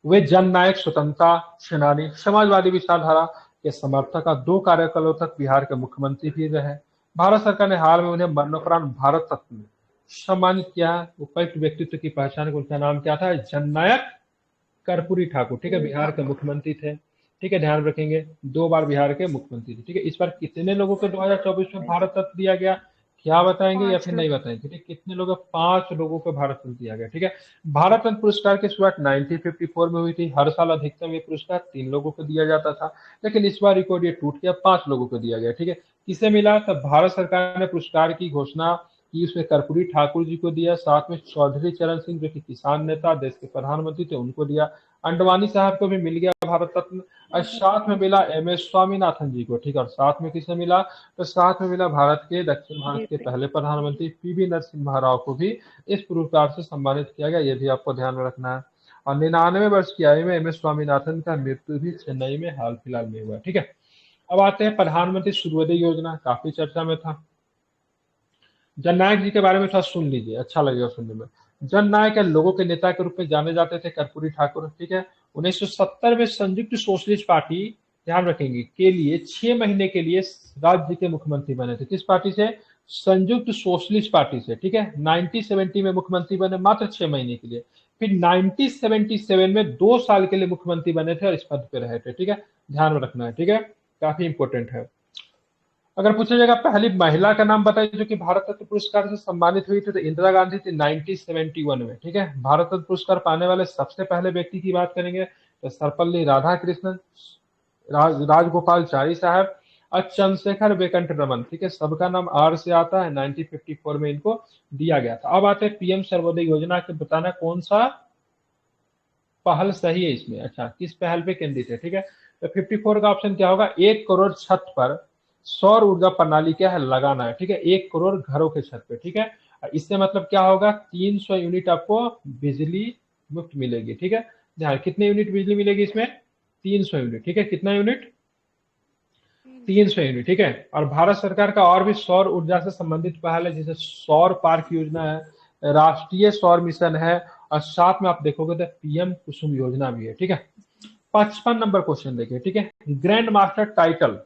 वे जननायक, स्वतंत्रता सेनानी, समाजवादी विचारधारा के समर्थक और 2 कार्यकालों तक बिहार के मुख्यमंत्री भी रहे। भारत सरकार ने हाल में उन्हें मरणोपरांत भारत रत्न में सम्मानित किया है। उपर्युक्त व्यक्तित्व की पहचान, उनका नाम क्या था? जननायक कर्पूरी ठाकुर। ठीक है, बिहार के मुख्यमंत्री थे। ठीक है, ध्यान रखेंगे 2 बार बिहार के मुख्यमंत्री थे। ठीक है, इस बार कितने लोगों को 2024 में भारत रत्न दिया गया, क्या बताएंगे या 5 फिर लोग। नहीं बताएंगे? ठीक है, कितने लोगों को? 5 लोगों को भारत रत्न दिया गया। ठीक है, भारत रत्न पुरस्कार की शुरुआत 1954 में हुई थी। हर साल अधिकतम ये पुरस्कार 3 लोगों को दिया जाता था, लेकिन इस बार रिकॉर्ड ये टूट गया, 5 लोगों को दिया गया। ठीक है, किसे मिला? तब भारत सरकार ने पुरस्कार की घोषणा की, उसमें कर्पूरी ठाकुर जी को दिया, साथ में चौधरी चरण सिंह जो कि किसान नेता, देश के प्रधानमंत्री थे, उनको दिया। अंडवानी साहब को भी मिल गया भारत रत्न, और साथ में मिला एम.एस. स्वामीनाथन जी को। ठीक है, और साथ में किसे मिला? तो साथ में मिला भारत के, दक्षिण भारत के पहले प्रधानमंत्री पी.वी. नरसिम्हा राव को भी इस पुरस्कार से सम्मानित किया गया। ये भी आपको ध्यान में रखना है। और 99 वर्ष की आयु में एम.एस. स्वामीनाथन का मृत्यु भी चेन्नई में हाल फिलहाल में हुआ। ठीक है, अब आते हैं प्रधानमंत्री सूर्योदय योजना, काफी चर्चा में था। जननायक जी के बारे में थोड़ा सुन लीजिए, अच्छा लगेगा सुनने में। जननायक या लोगों के नेता के रूप में जाने जाते थे कर्पूरी ठाकुर। ठीक है, 1970 में संयुक्त सोशलिस्ट पार्टी, ध्यान रखेंगे, के लिए 6 महीने के लिए राज्य के मुख्यमंत्री बने थे। किस पार्टी से? संयुक्त सोशलिस्ट पार्टी से। ठीक है, 1970 में मुख्यमंत्री बने मात्र 6 महीने के लिए। फिर 1977 में 2 साल के लिए मुख्यमंत्री बने थे और इस पद पे रहे थे। ठीक है, ध्यान में रखना है। ठीक है, काफी इंपॉर्टेंट है। अगर पूछा जाएगा पहली महिला का नाम बताइए जो कि भारत रत्न पुरस्कार से सम्मानित हुई थी, तो इंदिरा गांधी थी 1971 में। ठीक है, भारत रत्न पुरस्कार पाने वाले सबसे पहले व्यक्ति की बात करेंगे तो सर्वपल्ली राधाकृष्णन, राजगोपालचारी साहब और चंद्रशेखर वेंकट रमन। ठीक है, सबका नाम आर से आता है। 1954 में इनको दिया गया था। अब आते हैं पीएम सर्वोदय योजना के, बताना कौन सा पहल सही है इसमें। अच्छा, किस पहल पे केंद्रित है? ठीक है, तो 54 का ऑप्शन क्या होगा? 1 करोड़ छत पर सौर ऊर्जा प्रणाली क्या है? लगाना है। ठीक है, 1 करोड़ घरों के छत पे। ठीक है, इससे मतलब क्या होगा? 300 यूनिट आपको बिजली मुफ्त मिलेगी। ठीक है, ध्यान, कितने यूनिट बिजली मिलेगी इसमें? 300 यूनिट। ठीक है, कितना यूनिट? 300 यूनिट। ठीक है, और भारत सरकार का और भी सौर ऊर्जा से संबंधित पहल है, जैसे सौर पार्क योजना है, राष्ट्रीय सौर मिशन है, और साथ में आप देखोगे तो पीएम कुसुम योजना भी है। ठीक है, 55 नंबर क्वेश्चन देखिए। ठीक है, grand master title,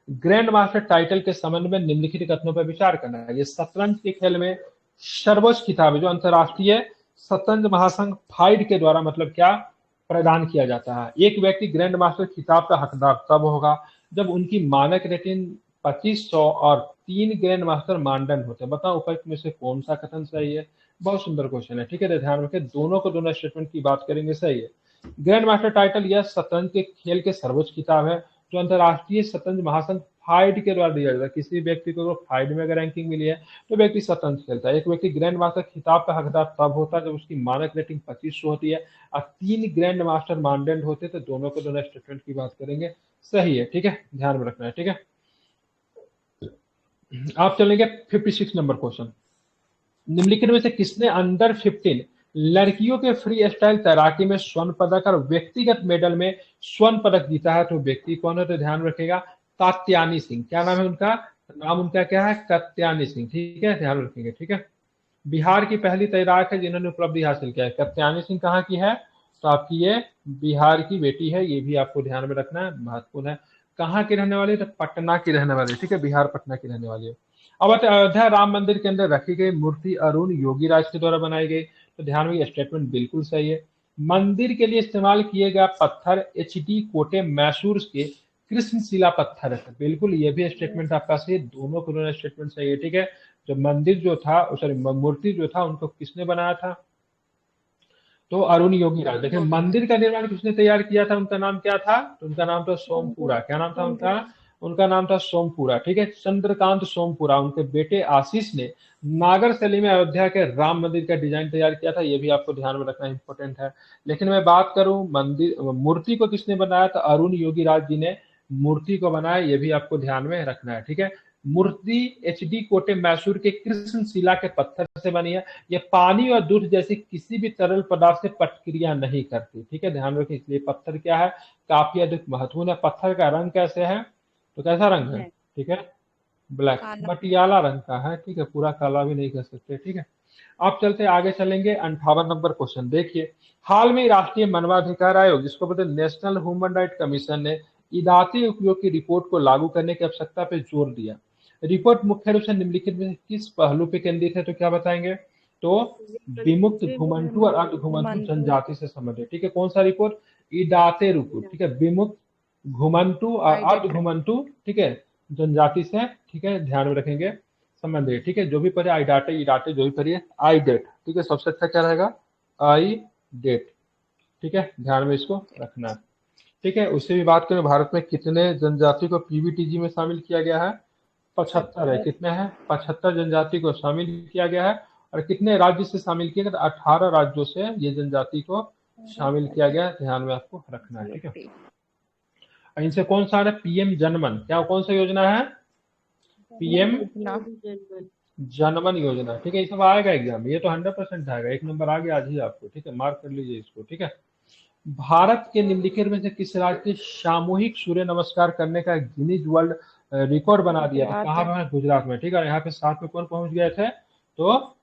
grand master title के संबंध में निम्नलिखित कथनों पर विचार करना है। ये शतरंज के खेल में सर्वोच्च खिताब है जो अंतरराष्ट्रीय शतरंज महासंघ फाइड के द्वारा मतलब क्या प्रदान किया जाता है। एक व्यक्ति ग्रैंड मास्टर खिताब का हकदार तब होगा जब उनकी मानक रेटिंग 2500 और 3 ग्रैंड मास्टर मानदंड होते हैं। बताओ उपयुक्त में से कौन सा कथन सही है? बहुत सुंदर क्वेश्चन है। ठीक है, तो ध्यान रखें, दोनों को दोनों स्टेटमेंट की बात करेंगे, सही है। ग्रैंड मास्टर टाइटल यह शतरंज के खेल के सर्वोच्च खिताब है जो अंतरराष्ट्रीय शतरंज महासंघ फाइड के द्वारा दिया जाता है। किसी व्यक्ति को फाइड में अगर रैंकिंग मिली है तो व्यक्ति शतरंज खेलता है। एक व्यक्ति ग्रैंड मास्टर खिताब का हकदार तब होता है जब उसकी मानक रेटिंग 2500 होती है और 3 ग्रैंड मास्टर मानदंड होते हैं। तो दोनों को दोनों स्टेटमेंट की बात करेंगे, सही है। ठीक है, ध्यान में रखना है। ठीक है, आप चलेंगे 56 नंबर क्वेश्चन। निम्नलिखित में से किसने अंडर 15 लड़कियों के फ्री स्टाइल तैराकी में स्वर्ण पदक और व्यक्तिगत मेडल में स्वर्ण पदक जीता है? तो व्यक्ति कौन है? तो ध्यान रखेगा, कात्यायनी सिंह। क्या नाम है उनका? नाम उनका क्या है? कात्यायनी सिंह। ठीक है, ध्यान रखेंगे। ठीक है, बिहार की पहली तैराक है जिन्होंने उपलब्धि हासिल किया है। कात्यायनी सिंह कहाँ की है? तो आपकी ये बिहार की बेटी है, ये भी आपको ध्यान में रखना है, महत्वपूर्ण है। कहाँ की रहने वाली है? तो पटना की रहने वाली है। ठीक है, बिहार पटना की रहने वाली है। अब अयोध्या राम मंदिर के अंदर रखी गई मूर्ति अरुण योगी राज के द्वारा बनाई गई। तो ध्यान में, स्टेटमेंट बिल्कुल सही है। मंदिर के लिए इस्तेमाल किए गए पत्थर एच.डी. कोटे मैसूर के कृष्णशिला पत्थर है। बिल्कुल, ये भी स्टेटमेंट आपका सही है, दोनों को दोनों स्टेटमेंट सही है। ठीक है, जो मंदिर जो था, सॉरी मूर्ति जो था, उनको किसने बनाया था? तो अरुण योगी राज। देखिए, मंदिर का निर्माण किसने तैयार किया था? उनका नाम क्या था? तो उनका नाम था सोमपुरा। क्या नाम था उनका? उनका नाम था सोमपुरा। ठीक है, चंद्रकांत सोमपुरा। उनके बेटे आशीष ने नागर शैली में अयोध्या के राम मंदिर का डिजाइन तैयार किया था। ये भी आपको ध्यान में रखना इंपॉर्टेंट है। लेकिन मैं बात करूं मंदिर मूर्ति को किसने बनाया? तो अरुण योगी राज जी ने मूर्ति को बनाया, ये भी आपको ध्यान में रखना है। ठीक है, मूर्ति एच.डी. कोटे मैसूर के कृष्णशिला के पत्थर से बनी है। ये पानी और दूध जैसी किसी भी तरल पदार्थ से प्रतिक्रिया नहीं करती। ठीक है, ध्यान रखें, इसलिए पत्थर क्या है? काफी अधिक महत्वपूर्ण है। पत्थर का रंग कैसे है? तो कैसा रंग है? ठीक है, ब्लैक, काला। मटियाला रंग का है। ठीक है, पूरा काला भी नहीं कह सकते। ठीक है, अब चलते आगे चलेंगे 58 नंबर क्वेश्चन देखिए। हाल में राष्ट्रीय मानवाधिकार आयोग, जिसको बोलते हैं नेशनल ह्यूमन राइट कमीशन, ने इदाती उपयोग की रिपोर्ट को लागू करने की आवश्यकता पर जोर दिया। रिपोर्ट मुख्य रूप से निम्नलिखित में किस पहलू पे केंद्रित है, तो क्या बताएंगे? तो विमुक्त घुमंटू और अर्ध घुमंटू जनजाति से संबंधित। ठीक है, कौन सा रिपोर्ट? इदाते रिपोर्ट। ठीक है, विमुक्त घुमंटू और अर्ध घुमंटू, ठीक है, जनजाति से, ठीक है, ध्यान में रखेंगे, संबंधित। ठीक है, जो भी पढ़े आइडाटे इडाटे जो भी पढ़िए, आई डेट। ठीक है, सबसे अच्छा क्या रहेगा? आई डेट। ठीक है, ध्यान में इसको रखना। ठीक है, उससे भी बात करें, भारत में कितने जनजाति को पीवीटीजी में शामिल किया गया है? 75 है। कितने हैं? 75 जनजाति को शामिल किया गया है। और कितने राज्य से शामिल किया गया? 18 राज्यों से ये जनजाति को शामिल किया गया। ध्यान में आपको रखना है। ठीक है, इनसे कौन सा है? पीएम जनमन। क्या कौन सा योजना है? पीएम जनमन योजना। ठीक है, ये सब आएगा एग्जाम में, ये तो 100% आएगा, 1 नंबर आ गया आज ही आपको। ठीक है, मार्क कर लीजिए इसको। ठीक है, भारत के निम्नलिखित में से किस राज्य ने सामूहिक सूर्य नमस्कार करने का गिनीज वर्ल्ड रिकॉर्ड बना दिया था? कहाँ पे? गुजरात में। ठीक है, यहाँ पे साथ में कौन पहुंच गए थे? तो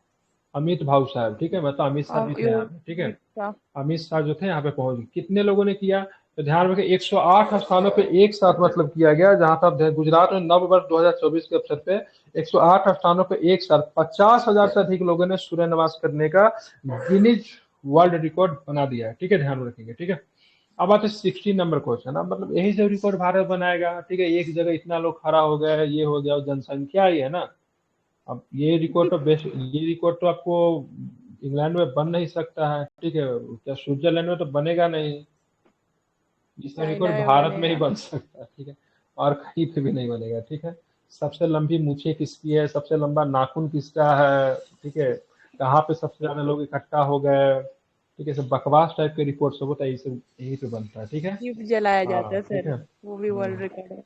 अमित भाऊ साहब। ठीक है, मतलब अमित शाह भी थे यहाँ पे। ठीक है, अमित शाह जो थे यहाँ पे पहुंच गए। कितने लोगों ने किया? तो ध्यान रखें, 108 स्थानों पे एक साथ मतलब किया गया। जहां तक गुजरात में नव वर्ष 2024 के अवसर पे 108 स्थानों पे एक साथ 50,000 से अधिक लोगों ने सूर्य नमस्कार करने का गिनीज वर्ल्ड रिकॉर्ड बना दिया है। ठीक है, ध्यान रखेंगे। ठीक है, अब आते 16 नंबर क्वेश्चन। अब मतलब यही से रिकॉर्ड भारत बनाएगा। ठीक है, एक जगह इतना लोग खड़ा हो गए, ये हो गया, जनसंख्या ही है ना। अब ये रिकॉर्ड तो बेस्ट, ये रिकॉर्ड तो आपको इंग्लैंड में बन नहीं सकता है। ठीक है, क्या स्विट्जरलैंड में तो बनेगा नहीं। इसका रिकॉर्ड भारत में ही बन सकता है। ठीक है, और कहीं पे भी नहीं बनेगा। ठीक है, सबसे लंबी मूछें किसकी है? सबसे लंबा नाखून किसका है? ठीक है, कहाँ पे सबसे ज्यादा लोग इकट्ठा हो गए? ठीक है, सब बकवास टाइप के रिपोर्ट सब होता है, यही पे बनता है। ठीक है, दीप जलाया जाता है ठीक सर, है, वो भी वर्ल्ड रिकॉर्ड है।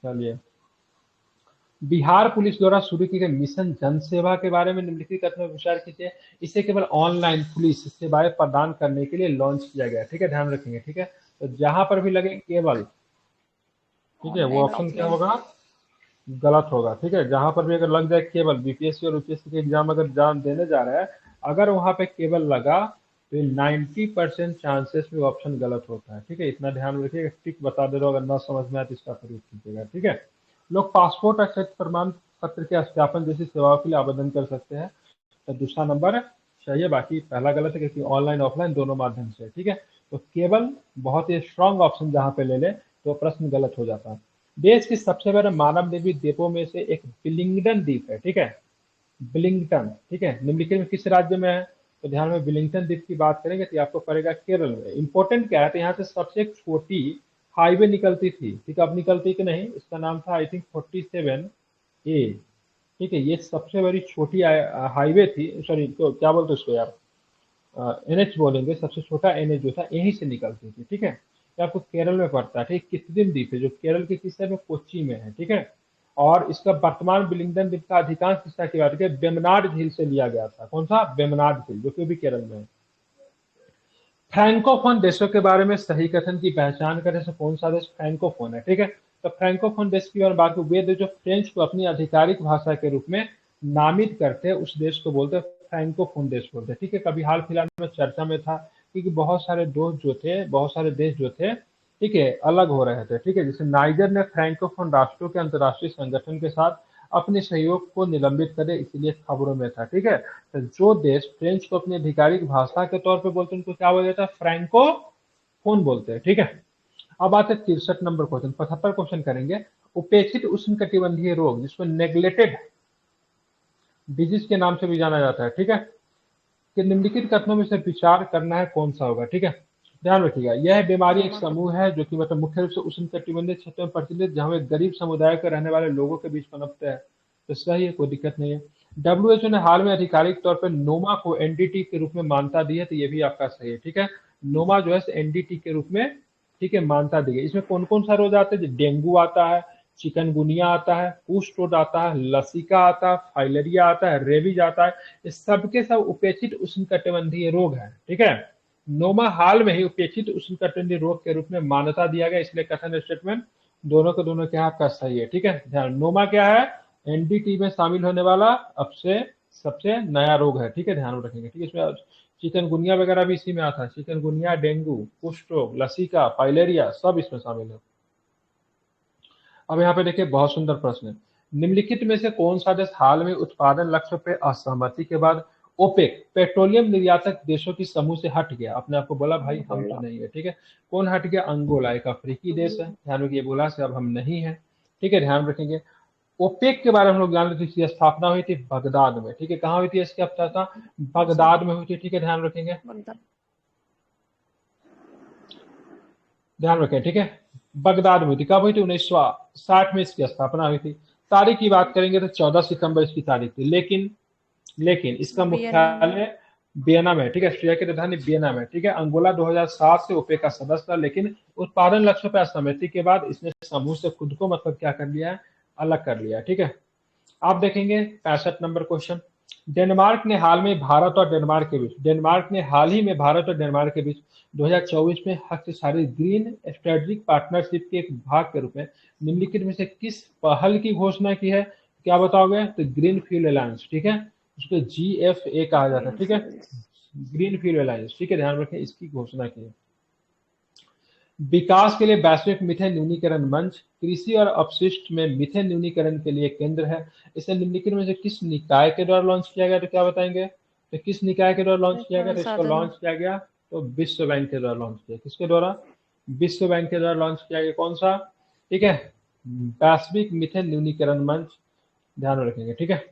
चलिए, बिहार पुलिस द्वारा शुरू की गई मिशन जन सेवा के बारे में निम्नलिखित कथन में विचार कीजिए। इसे केवल ऑनलाइन पुलिस सेवाएं प्रदान करने के लिए लॉन्च किया गया। ठीक है, ध्यान रखेंगे। ठीक है, तो जहां पर भी लगे केवल, ठीक है, वो ऑप्शन क्या होगा? गलत होगा। ठीक है, जहां पर भी अगर लग जाए केवल, बीपीएससी और यूपीएससी के एग्जाम अगर एग्जाम देने जा रहा है, अगर वहां पे केवल लगा तो 90% चांसेस में ऑप्शन गलत होता है। ठीक है, इतना ध्यान रखिएगा। टिक बता दे रहा हूँ, अगर ना समझ में आए तो इसका प्रयोग कीजिएगा। ठीक है, लोग पासपोर्ट और शैक्षिक प्रमाण पत्र के सत्यापन जैसी सेवाओं के लिए आवेदन कर सकते हैं। तो दूसरा नंबर चाहिए, बाकी पहला गलत है, क्योंकि ऑनलाइन ऑफलाइन दोनों माध्यम से। ठीक है, तो केवल बहुत ही स्ट्रॉन्ग ऑप्शन जहां पे ले ले तो प्रश्न गलत हो जाता है। देश के सबसे बड़े मानव निर्मित द्वीपों में से एक विलिंगडन द्वीप है। ठीक है, विलिंगटन। ठीक है, निम्नलिखित में किस राज्य में है? तो ध्यान में, विलिंगटन द्वीप की बात करेंगे तो आपको पड़ेगा केरल में। इंपॉर्टेंट क्या है? तो यहाँ से सबसे छोटी हाईवे निकलती थी। ठीक है, अब निकलती कि नहीं, इसका नाम था आई थिंक 47A। ठीक है, ये सबसे बड़ी छोटी हाईवे थी, सॉरी, तो क्या बोलते उसको यार, एनएच बोलेंगे। सबसे छोटा एनएच जो था यहीं से निकलती थी। ठीक है, ये आपको केरल में पड़ता है। ठीक, कृत्रिम द्वीप है जो केरल के किस में, कोच्चि में है। ठीक है, और इसका वर्तमान विलिंगडन द्वीप का अधिकांश हिस्सा की बात करें, वेम्बनाड झील से लिया गया था। कौन सा? वेम्बनाड झील, जो कि भी केरल में है। फ्रैंकोफोन देशों के बारे में सही कथन की पहचान करें तो कौन सा देश फ्रैंकोफोन है? ठीक है, तो फ्रैंकोफोन देश की बार बात, वे देश जो फ्रेंच को अपनी आधिकारिक भाषा के रूप में नामित करते हैं, उस देश को बोलते हैं फ्रैंकोफोन देश बोलते हैं। ठीक है, कभी हाल फिलहाल में चर्चा में था, क्योंकि बहुत सारे दोस्त जो थे, बहुत सारे देश जो थे, ठीक है, अलग हो रहे थे। ठीक है, जैसे नाइजर ने फ्रैंकोफोन राष्ट्रों के अंतर्राष्ट्रीय संगठन के साथ अपने सहयोग को निलंबित करे, इसलिए खबरों में था। ठीक है, तो जो देश फ्रेंच को अपनी आधिकारिक भाषा के तौर पे बोलते हैं, उनको क्या बोला जाता है? फ्रैंकोफोन बोलते हैं। ठीक है, अब आते 63 नंबर क्वेश्चन। 75 क्वेश्चन करेंगे। उपेक्षित उष्णकटिबंधीय रोग, जिसको नेग्लेक्टेड डिजीज के नाम से भी जाना जाता है। ठीक है, कि निम्नलिखित कथनों में से विचार करना है, कौन सा होगा? ठीक है, ध्यान रखिएगा, यह बीमारी एक समूह है जो कि मतलब मुख्य रूप से उष्णकटिबंधीय क्षेत्रों में प्रचलित, जहां एक गरीब समुदाय के रहने वाले लोगों के बीच पनपते हैं। तो सही है, कोई दिक्कत नहीं है। डब्ल्यूएचओ ने हाल में आधिकारिक तौर पर नोमा को एनडीटी के रूप में मान्यता दी है, तो ये भी आपका सही है। ठीक है, नोमा जो है एनडीटी के रूप में, ठीक है, मान्यता दी गई। इसमें कौन कौन सा रोग आता है? डेंगू आता है, चिकनगुनिया आता है, कुष्ठ रोग आता है, लसिका आता है, फाइलेरिया आता है, रेबीज आता है। इस सबके सब उपेक्षित उष्णकटिबंधीय रोग है। ठीक है, नोमा हाल में ही उपेक्षित उष्णकटिबंधीय रोग के रूप में मान्यता दिया गया, इसलिए कथन स्टेटमेंट दोनों के क्या आपका सही है। ठीक है, ध्यान, नोमा क्या है? एनडीटी में शामिल होने वाला अब से सबसे नया रोग है, ठीक है, ध्यान में रखेंगे, ठीक है। इसमें चिकनगुनिया वगैरह भी इसी में आता है, चिकनगुनिया, डेंगू, कुष्ठ रोग, लसीका, फाइलेरिया सब इसमें शामिल है। अब यहाँ पे देखिए बहुत सुंदर प्रश्न है, निम्नलिखित में से कौन सा देश हाल में उत्पादन लक्ष्य पे असहमति के बाद ओपेक पेट्रोलियम निर्यातक देशों की समूह से हट गया? अपने आपको बोला भाई हम तो नहीं है, ठीक है। कौन हट गया? अंगोला, एक अफ्रीकी देश है, ध्यान रखिए, बोला से अब हम नहीं है, ठीक है, ध्यान रखेंगे। ओपेक के बारे में हम लोग जान रहे थे, इसकी स्थापना हुई थी बगदाद में, ठीक है। कहाँ हुई थी इसकी स्थापना? बगदाद में हुई थी, ठीक है, ध्यान रखेंगे, ध्यान रखें, ठीक है। बगदाद में हुई थी, कब हुई थी? 1960 में इसकी स्थापना हुई थी। तारीख की बात करेंगे तो 14 सितंबर इसकी तारीख थी, लेकिन इसका मुख्यालय वियना में, ठीक है, ऑस्ट्रिया की राजधानी वियना में, ठीक है। अंगोला 2007 से ओपेक का सदस्य था, लेकिन उत्पादन लक्ष्य पर असहमति के बाद इसने समूह से खुद को मतलब क्या कर लिया है? अलग कर लिया, ठीक है। आप देखेंगे 65 नंबर क्वेश्चन, डेनमार्क ने हाल में भारत और डेनमार्क के बीच, डेनमार्क ने हाल ही में भारत और डेनमार्क के बीच 2024 में हस्ताक्षरित ग्रीन स्ट्रेटेजिक पार्टनरशिप के एक भाग के रूप में निम्नलिखित में से किस पहल की घोषणा की है? क्या बताओगे? तो ग्रीन फील्ड अलायंस, ठीक है, उसको GFA कहा जाता है, ठीक है, ग्रीन फील्ड अलायंस, ठीक है, ध्यान रखें, इसकी घोषणा की है। विकास के लिए वैश्विक मिथेन न्यूनीकरण मंच कृषि और अपशिष्ट में मिथेन न्यूनीकरण के लिए केंद्र है। इसे निम्नलिखित में से किस निकाय के द्वारा लॉन्च किया गया? तो क्या बताएंगे? तो किस निकाय के द्वारा लॉन्च किया गया? तो इसको लॉन्च किया गया तो विश्व बैंक के द्वारा लॉन्च किया। किसके द्वारा? विश्व बैंक के द्वारा लॉन्च किया गया। कौन सा? ठीक है, वैश्विक मिथेन न्यूनीकरण मंच, ध्यान रखेंगे, ठीक है।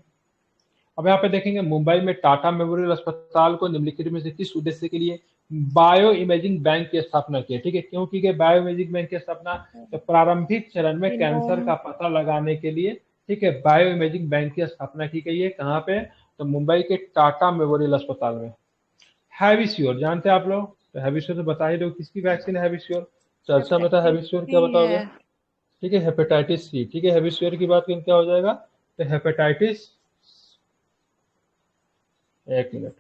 अब यहाँ पे देखेंगे मुंबई में टाटा मेमोरियल अस्पताल को निम्नलिखित में से किस उद्देश्य के लिए बायो इमेजिंग बैंक की स्थापना की है? ठीक है, क्यों की गई बायो इमेजिंग बैंक की स्थापना? तो प्रारंभिक चरण में कैंसर का पता लगाने के लिए, ठीक है, बायो इमेजिंग बैंक की स्थापना की गई है। कहाँ पे? तो मुंबई के टाटा मेमोरियल अस्पताल में। हैविश्योर जानते हैं आप लोग? तो हैविश्योर तो बता ही दो किसकी वैक्सीन है हैविश्योर? चर्चा में था हैविश्योर, क्या बताओगे? ठीक है, हेपेटाइटिस सी, ठीक है, हैविश्योर की बात करें क्या हो जाएगा? तो हेपेटाइटिस, एक मिनट,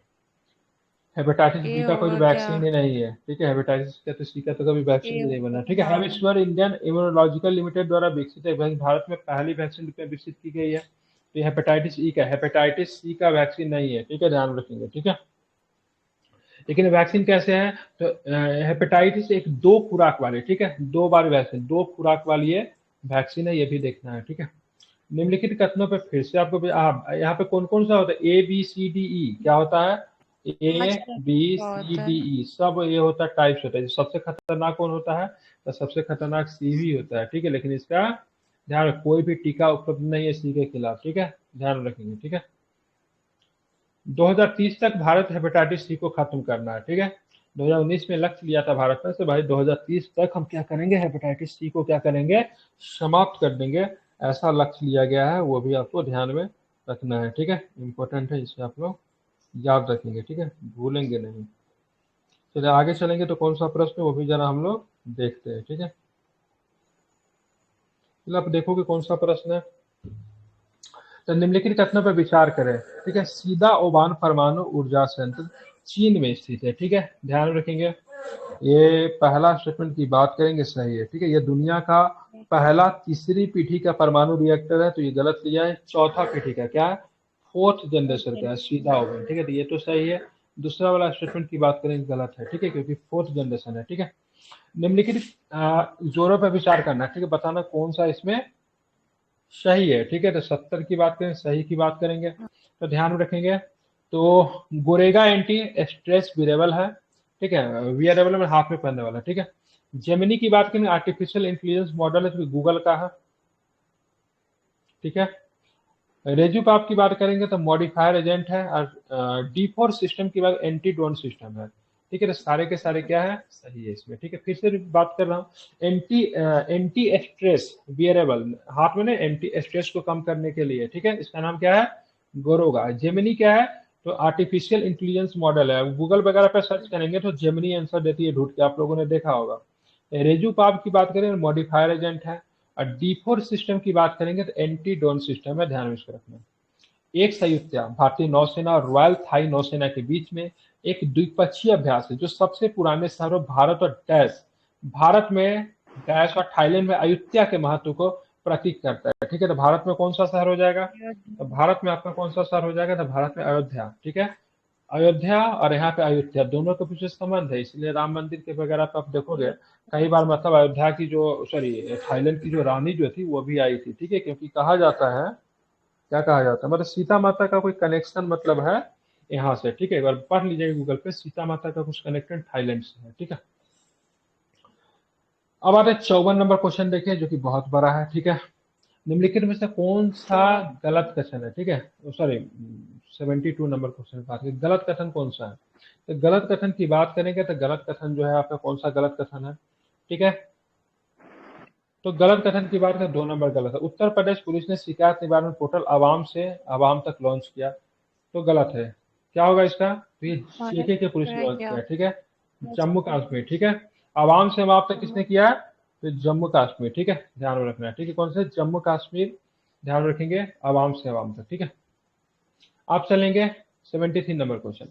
हेपेटाइटिस बी का कोई वैक्सीन ही नहीं है, ठीक है, हेपेटाइटिस का तो सी का तो कभी वैक्सीन ही नहीं बना, ठीक है। हैविश्योर इंडियन इम्यूनोलॉजिकल लिमिटेड द्वारा विकसित है, भारत में पहली वैक्सीन रूप में विकसित की गई है। तो हेपेटाइटिस ई का, हेपेटाइटिस सी का वैक्सीन नहीं है, ठीक है, ध्यान रखेंगे, ठीक है। लेकिन वैक्सीन कैसे है? तो हेपेटाइटिस एक 2 खुराक वाली, ठीक है, 2 बार वैक्सीन, 2 खुराक वाली ये वैक्सीन है, ये भी देखना है, ठीक है। निम्नलिखित कथनों पे फिर से आपको यहाँ पे कौन कौन सा होता है? ABCDE क्या होता है? ABCDE सब ये होता है, टाइप्स होता है। सबसे खतरनाक कौन होता है? तो सबसे खतरनाक CV होता है, ठीक है, लेकिन इसका ध्यान, कोई भी टीका उपलब्ध नहीं है सी के खिलाफ, ठीक है, ध्यान रखेंगे, ठीक है। 2030 तक भारत हेपेटाइटिस सी को खत्म करना है, ठीक है। 2019 में लक्ष्य लिया था भारत में, तो भाई 2030 तक हम क्या करेंगे? हेपेटाइटिस सी को क्या करेंगे? समाप्त कर देंगे, ऐसा लक्ष्य लिया गया है, वो भी आपको ध्यान में रखना है, ठीक है, इंपॉर्टेंट है, इसे आप लोग याद रखेंगे, ठीक है, भूलेंगे नहीं। चलिए आगे चलेंगे, तो कौन सा प्रश्न वो भी जरा हम लोग देखते हैं, ठीक है। चलिए आप देखोगे कौन सा प्रश्न है। तो निम्नलिखित कथनों पर विचार करें, ठीक है। सीधा ओबान परमाणु ऊर्जा संयंत्र चीन में स्थित है, ठीक है, ध्यान रखेंगे। ये पहला स्टेटमेंट की बात करेंगे, सही है, ठीक है। ये दुनिया का पहला तीसरी पीढ़ी का परमाणु रिएक्टर है, तो ये गलत लिया है। चौथा पीढ़ी का क्या है? 4th जनरेशन का है, सीधा ओवन, ठीक है, तो ये तो सही है। दूसरा वाला स्टेटमेंट की बात करेंगे, गलत है, ठीक है, क्योंकि 4th जनरेशन है, ठीक है। निम्नलिखित जोरों पर विचार करना, ठीक है, बताना कौन सा इसमें सही है, ठीक है। तो 70 की बात करें, सही की बात करेंगे, तो ध्यान रखेंगे। तो गोरेगा एंटी स्ट्रेस वियरेबल है, ठीक है, वियरेबल में हाथ में पहनने वाला, ठीक है। जेमिनी की बात करें, आर्टिफिशियल इंटेलिजेंस मॉडल है, जो गूगल का है, ठीक है। रेजुपाप की बात करेंगे तो मॉडिफायर एजेंट है, और D4 सिस्टम की बात एंटी ड्रोन सिस्टम है, ठीक है। तो सारे के सारे क्या है? सही है इसमें, ठीक है। फिर से बात कर रहा हूँ, एंटी स्ट्रेस वियरेबल, हाथ में ना, एंटी स्ट्रेस को कम करने के लिए, ठीक है, इसका नाम क्या है? गोरोगा। जेमिनी क्या है? तो आर्टिफिशियल इंटेलिजेंस मॉडल है, गूगल वगैरह पर सर्च करेंगे तो जेमिनी आंसर देती है ढूंढ के, आप लोगों ने देखा होगा। रेजुपाप की बात करें, मॉडिफायर एजेंट है। और D4 सिस्टम की बात करेंगे तो एंटी ड्रोन सिस्टम है, ध्यान में इसको रखना। एक संयुक्तिया भारतीय नौसेना और रॉयल थाई नौसेना के बीच में एक द्विपक्षीय अभ्यास है, जो सबसे पुराने शहरों भारत और डैश, भारत में डैश और थाईलैंड में अयुत्या के महत्व को प्रतीक करता है। ठीक है, तो भारत में कौन सा शहर हो जाएगा? तो भारत में आपका कौन सा शहर हो जाएगा? तो भारत में अयोध्या। ठीक है, अयोध्या और यहाँ पे अयोध्या दोनों के पीछे संबंध है, इसलिए राम मंदिर के वगैरह पे आप देखोगे कई बार मतलब अयोध्या की जो सॉरी थाईलैंड की जो रानी जो थी वो भी आई थी। ठीक है, क्योंकि कहा जाता है, क्या कहा जाता है, मतलब सीता माता का कोई कनेक्शन मतलब है यहाँ से। ठीक है, एक बार पढ़ लीजिएगा गूगल पे, सीता माता का कुछ कनेक्शन थाईलैंड से है। ठीक है, अब आते हैं 54 नंबर क्वेश्चन देखिए, जो कि बहुत बड़ा है। ठीक है, निम्नलिखित में से कौन सा गलत कथन है? ठीक है, सॉरी 72 नंबर क्वेश्चन बात करें, गलत कथन कौन सा है? तो गलत कथन की बात करेंगे तो गलत कथन जो है आपका कौन सा गलत कथन है? ठीक है, तो गलत कथन की बात करें, 2 नंबर गलत है। उत्तर प्रदेश पुलिस ने शिकायत निवारण पोर्टल आवाम से आवाम तक लॉन्च किया, तो गलत है। क्या होगा इसका? तो ये जेके के पुलिस ने लॉन्च किया। ठीक है, जम्मू कश्मीर। ठीक है, आवाम से आवाम तक किसने किया है? तो जम्मू कश्मीर। ठीक है, ध्यान में रखना है। ठीक है, कौन से? जम्मू कश्मीर, ध्यान रखेंगे, आवाम से आवाम तक। ठीक है, आप चलेंगे 73 नंबर क्वेश्चन।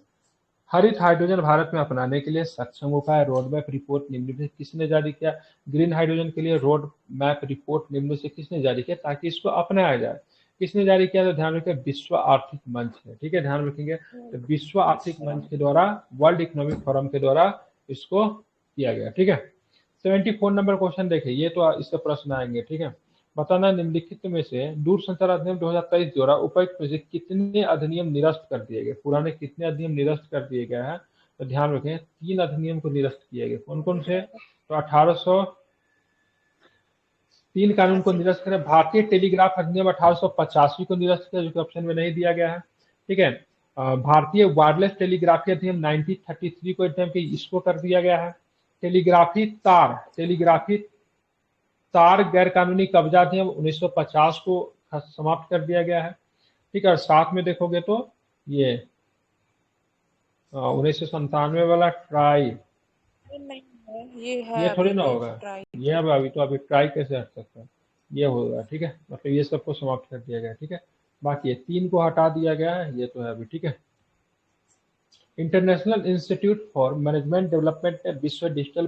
हरित हाइड्रोजन भारत में अपनाने के लिए सक्षम उपाय रोड मैप रिपोर्ट निम्न में से किसने जारी किया? ग्रीन हाइड्रोजन के लिए रोड मैप रिपोर्ट निम्न में से किसने जारी किया ताकि इसको अपनाया जाए? किसने जारी किया? तो ध्यान रखें, विश्व आर्थिक मंच है। ठीक है, ध्यान रखेंगे, तो विश्व आर्थिक मंच के द्वारा, वर्ल्ड इकोनॉमिक फोरम के द्वारा इसको किया गया। ठीक है, 74 नंबर क्वेश्चन देखिए, ये तो इससे प्रश्न आएंगे। ठीक है, बताना निम्नलिखित में से दूरसंचार अधिनियम 2023 द्वारा उपर्युक्त में से कितने अधिनियम निरस्त कर दिए गए? पुराने कितने अधिनियम निरस्त कर दिए गए हैं? तो ध्यान रखें, 3 अधिनियम को निरस्त किए गए। कौन कौन से? तो 1803 कानून को निरस्त करें, भारतीय टेलीग्राफ अधिनियम 1885 को निरस्त किया, जो कि ऑप्शन में नहीं दिया गया है। ठीक है, भारतीय वायरलेस टेलीग्राफी अधिनियम 1933 को एकदम कि इसको कर दिया गया है। टेलीग्राफी तार गैर कानूनी कब्जा अधिनियम 1950 को समाप्त कर दिया गया है। ठीक है, और साथ में देखोगे तो ये 1997 वाला ट्राई, नहीं है, ये है ये थोड़ी अभी ना भी होगा, ट्राई। ये अब अभी ट्राई कैसे हट सकता है? ये होगा। ठीक है, मतलब ये सबको समाप्त कर दिया गया। ठीक है, बाकी ये 3 को हटा दिया गया है, ये तो है अभी। ठीक है, international institute for management development ने विश्व डिजिटल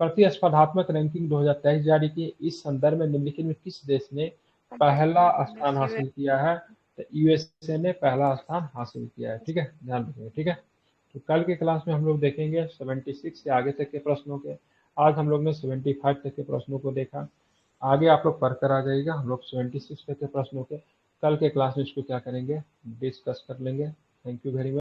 प्रतिस्पर्धात्मक रैंकिंग 2023 जारी की। इस संदर्भ में निम्नलिखित में किस देश ने पहला स्थान हासिल किया है? तो यूएसए ने पहला स्थान हासिल किया है। ठीक है, ध्यान रखिए। ठीक है, तो कल के क्लास में हम लोग देखेंगे 76 से आगे तक के प्रश्नों के। आज हम लोग ने 75 तक के प्रश्नों को देखा, आगे आप लोग पढ़कर आ जाइएगा। हम लोग 76 तक के प्रश्नों के कल के क्लास में इसको क्या करेंगे, डिस्कस कर लेंगे। Thank you very much.